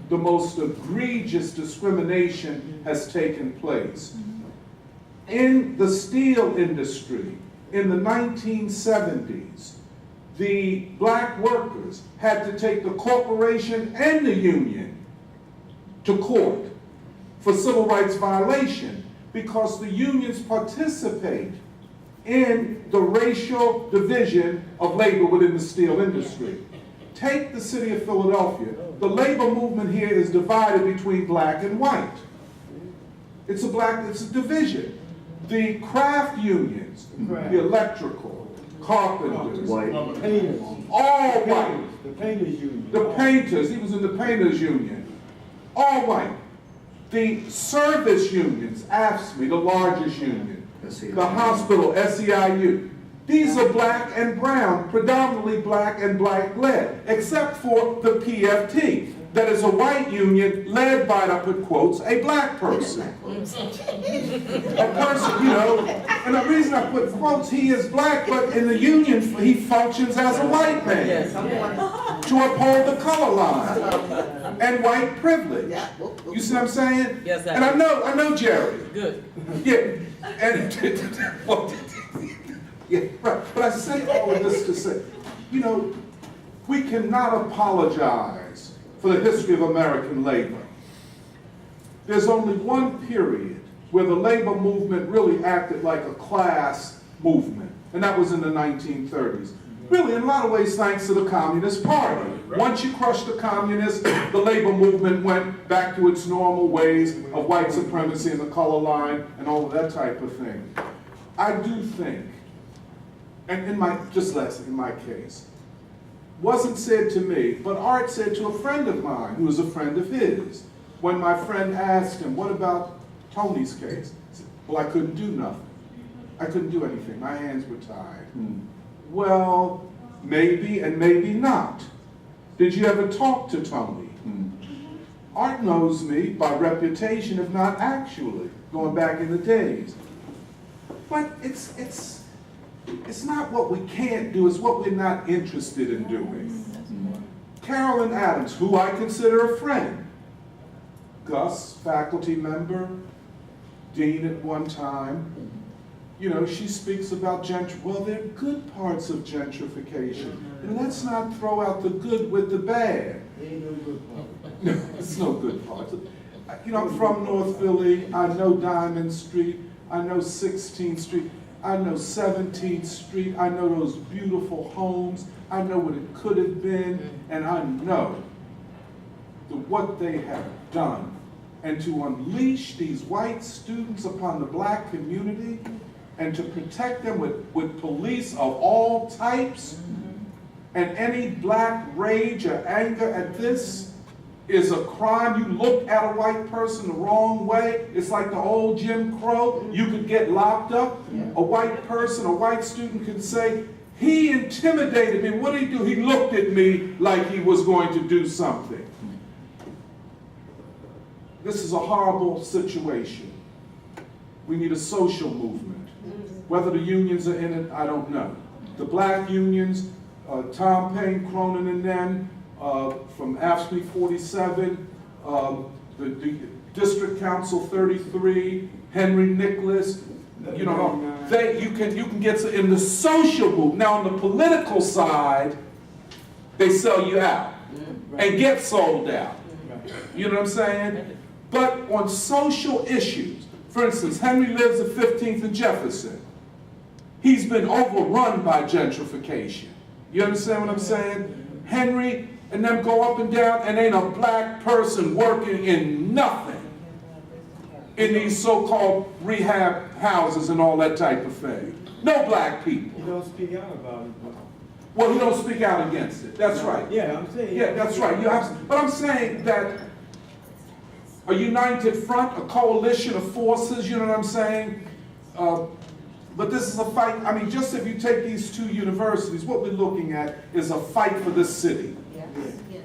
the most egregious discrimination has taken place. In the steel industry, in the 1970s, the black workers had to take the corporation and the union to court for civil rights violation because the unions participate in the racial division of labor within the steel industry. Take the city of Philadelphia. The labor movement here is divided between black and white. It's a division. The craft unions, the electrical, carpenters, Painters. all white. The painters union. The painters, he was in the painters union, all white. The service unions, AFSCME, the largest union, the hospital, SEIU, these are black and brown, predominantly black and black-led, except for the PFT, that is a white union led by, and I put quotes, a black person. A person, you know, and the reason I put quotes, he is black, but in the union, he functions as a white man to uphold the color line and white privilege. You see what I'm saying? Yes, and I know Jerry. Good. Yeah, and well, yeah, right. But I say all of this to say, you know, we cannot apologize for the history of American labor. There's only one period where the labor movement really acted like a class movement, and that was in the 1930s. Really, in a lot of ways, thanks to the Communist Party. Once you crushed the communists, the labor movement went back to its normal ways of white supremacy and the color line and all of that type of thing. I do think, and in my case, wasn't said to me, but Art said to a friend of mine who was a friend of his, when my friend asked him, what about Tony's case? He said, well, I couldn't do nothing. I couldn't do anything. My hands were tied. Well, maybe and maybe not. Did you ever talk to Tony? Art knows me by reputation, if not actually, going back in the days. But it's not what we can't do, it's what we're not interested in doing. Carolyn Adams, who I consider a friend, Gus, faculty member, dean at one time, you know, she speaks about well, there are good parts of gentrification. And let's not throw out the good with the bad. Ain't no good part. No, it's no good parts. You know, I'm from North Philly. I know Diamond Street. I know 16th Street. I know 17th Street. I know those beautiful homes. I know what it could have been. And I know what they have done. And to unleash these white students upon the black community and to protect them with police of all types, and any black rage or anger at this is a crime. You look at a white person the wrong way, it's like the old Jim Crow, you could get locked up. A white person, a white student could say, he intimidated me. What did he do? He looked at me like he was going to do something. This is a horrible situation. We need a social movement. Whether the unions are in it, I don't know. The black unions, Tom Payne, Cronin and them, from AFSCME 47, the District Council 33, Henry Nicholas, you know, you can get in the social movement. Now on the political side, they sell you out and get sold out. You know what I'm saying? But on social issues, for instance, Henry lives at 15th and Jefferson. He's been overrun by gentrification. You understand what I'm saying? Henry and them go up and down and ain't a black person working in nothing in these so-called rehab houses and all that type of thing. No black people. You don't speak out about it. Well, he don't speak out against it. That's right. Yeah, I'm saying. Yeah, that's right. But I'm saying that a united front, a coalition of forces, you know what I'm saying? But this is a fight. I mean, just if you take these two universities, what we're looking at is a fight for this city.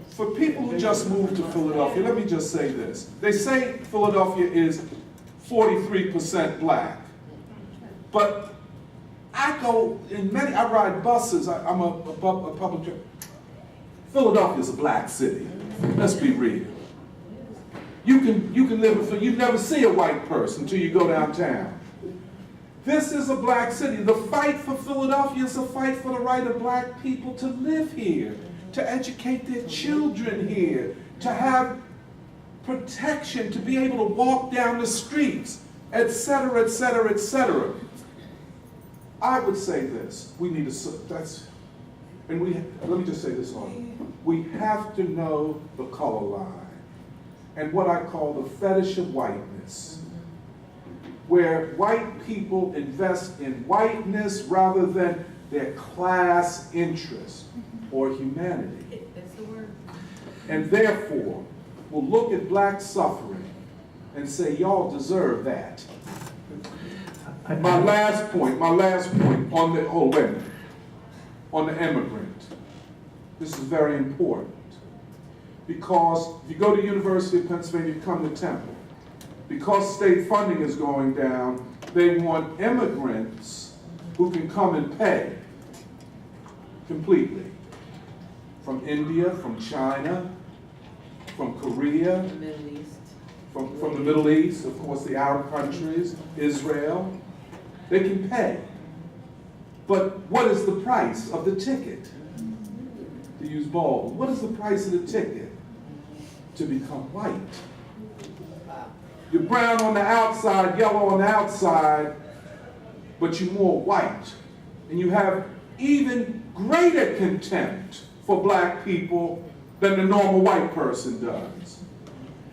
For people who just moved to Philadelphia, let me just say this. They say Philadelphia is 43% black. But I go in I ride buses, I'm a public driver. Philadelphia's a black city. Let's be real. You can live in Philly. You never see a white person until you go downtown. This is a black city. The fight for Philadelphia is a fight for the right of black people to live here, to educate their children here, to have protection to be able to walk down the streets, et cetera, et cetera, et cetera. I would say this, we need to, let me just say this on. We have to know the color line and what I call the fetish of whiteness, where white people invest in whiteness rather than their class interest or humanity. That's the word. And therefore, will look at black suffering and say, y'all deserve that. My last point on the, wait a minute, on the immigrant. This is very important. Because if you go to University of Pennsylvania, you come to Temple. Because state funding is going down, they want immigrants who can come and pay completely. From India, from China, from Korea, The Middle East. from the Middle East, of course, the Arab countries, Israel. They can pay. But what is the price of the ticket? To use Baldwin, what is the price of the ticket to become white? You're brown on the outside, yellow on the outside, but you're more white. And you have even greater contempt for black people than the normal white person does.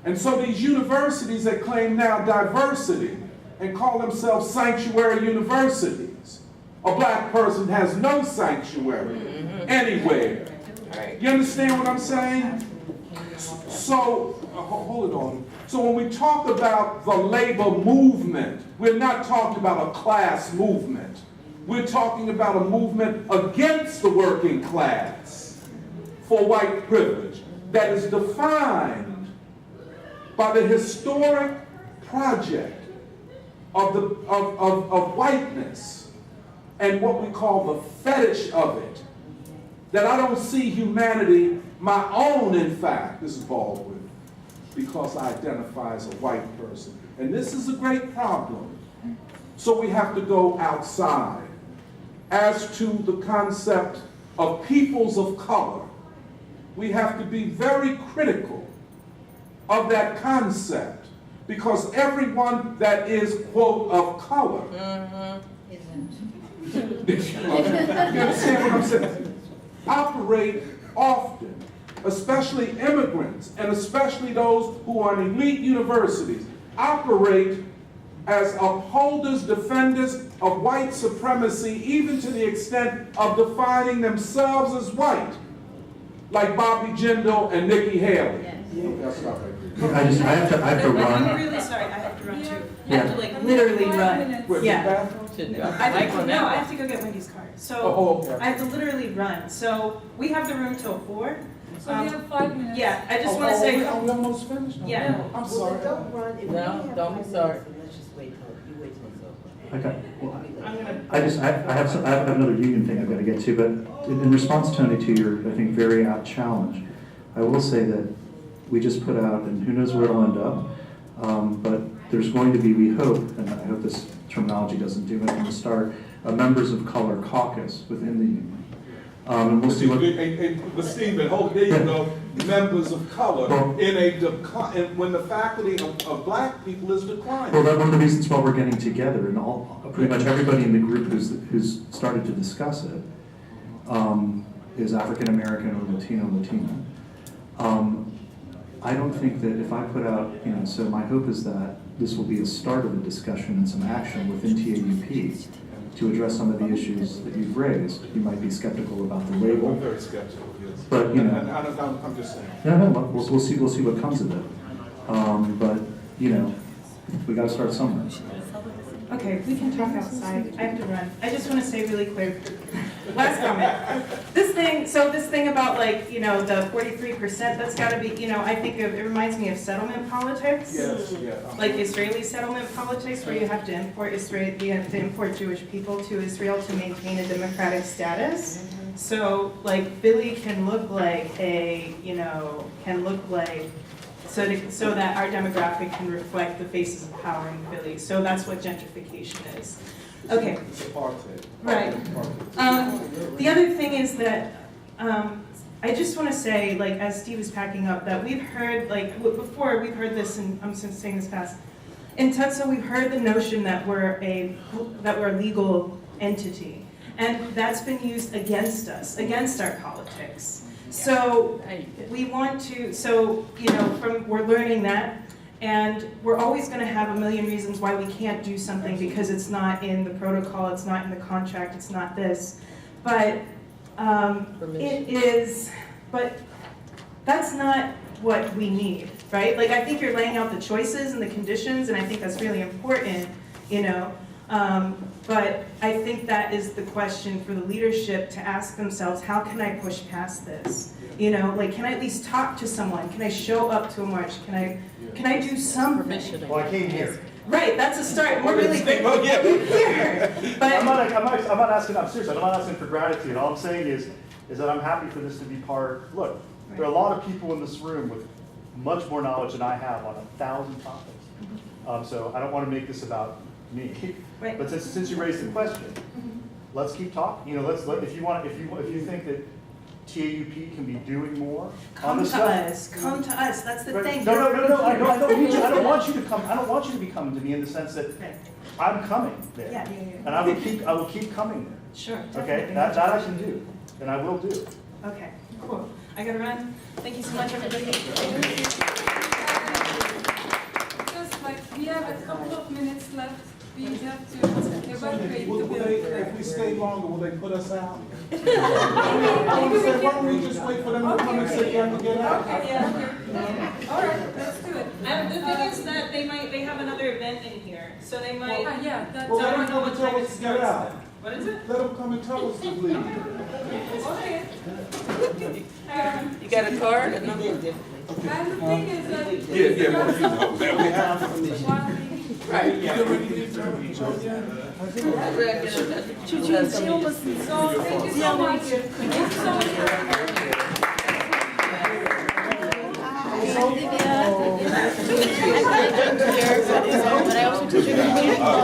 And so these universities that claim now diversity and call themselves sanctuary universities, a black person has no sanctuary anywhere. You understand what I'm saying? So, hold it on. So when we talk about the labor movement, we're not talking about a class movement. We're talking about a movement against the working class for white privilege that is defined by the historic project of whiteness and what we call the fetish of it. That I don't see humanity, my own in fact, this is Baldwin, because I identify as a white person. And this is a great problem. So we have to go outside. As to the concept of peoples of color, we have to be very critical of that concept, because everyone that is, quote, of color, you understand what I'm saying? Operate often, especially immigrants, and especially those who are in elite universities, operate as upholders, defenders of white supremacy, even to the extent of defining themselves as white, like Bobby Jindal and Nikki Haley. That's not right. I have to run. I'm really sorry, I have to run too. I Yeah. have to like literally run. Where's Yeah. the bathroom? I have to go get Wendy's car. So Oh, okay. I have to literally run. So we have the room till 4. So we have 5 minutes. Yeah, I just want to say. we almost finished. Yeah. I'm sorry. Don't run. If we No, have don't be 5 sorry. minutes, then let's just wait till, you wait till it's over. Okay. Well, I'm gonna. I have another union thing I've got to get to, but in response, Tony, to your, I think, very apt challenge, I will say that we just put out, and who knows where it'll end up, but there's going to be, we hope, and I hope this terminology doesn't do it from the start, a members of color caucus within the union. And we'll see what. But Stephen, there you go, members of color Well, in when the faculty of black people is declining. Well, that's one of the reasons why we're getting together, and pretty much everybody in the group who's started to discuss it is African American or Latina. I don't think that if I put out, so my hope is that this will be a start of a discussion and some action within TAUP to address some of the issues that you've raised. You might be skeptical about the label. I'm very skeptical, yes. But, I'm just saying. No, we'll see what comes of it. But, we gotta start somewhere. Okay, we can talk outside. I have to run. I just want to say really quick, last comment. This thing about like, the 43%, that's got to be, I think it reminds me of settlement politics. Yes, yeah. Like Israeli settlement politics, where you have to import Jewish people to Israel to maintain a democratic status. So like Philly can look like so that our demographic can reflect the faces of power in Philly. So that's what gentrification is. Okay. It's apartheid. Right. The other thing is that I just want to say, like, as Steve is packing up, that we've heard, like, before, we've heard this, and I'm just saying this fast. In Tutso, we've heard the notion that we're a legal entity. And that's been used against us, against our politics. So we want to, we're learning that, and we're always going to have a million reasons why we can't do something because it's not in the protocol, it's not in the contract, it's not this. But it is, but that's not what we need, right? Like, I think you're laying out the choices and the conditions, and I think that's really important, but I think that is the question for the leadership to ask themselves, how can I push past this? Like, can I at least talk to someone? Can I show up to a march? Can I do something? Well, I came here. Right, that's a start. We're really here. But I'm not asking, I'm serious, I'm not asking for gratitude. All I'm saying is that I'm happy for this to be part, look, there are a lot of people in this room with much more knowledge than I have on 1,000 topics. So I don't want to make this about me. Right. But since you raised the question, let's keep talking. If you think that TAUP can be doing more on this stuff. Come to us. That's the thing. No. I don't want you to come. I don't want you to be coming to me in the sense that I'm coming there. Yeah. And I will keep coming there. Sure. Okay. Definitely. That I can do, and I will do. Okay. Cool. I gotta run. Thank you so much, everybody. Just like, we have a couple of minutes left. We have to evaluate the bill. If we stay longer, will they put us out? Why don't we just wait for them to come and sit down and get out? All right, let's do it. And the thing is that they have another event in here, so they might. Yeah, that's. Well, So I let don't them know come what and time tell it us to get starts. out. What is it? Let them come and tell us to leave. Okay. You got a card? And the thing is that. Right. So, thank you so much. Thank you so much.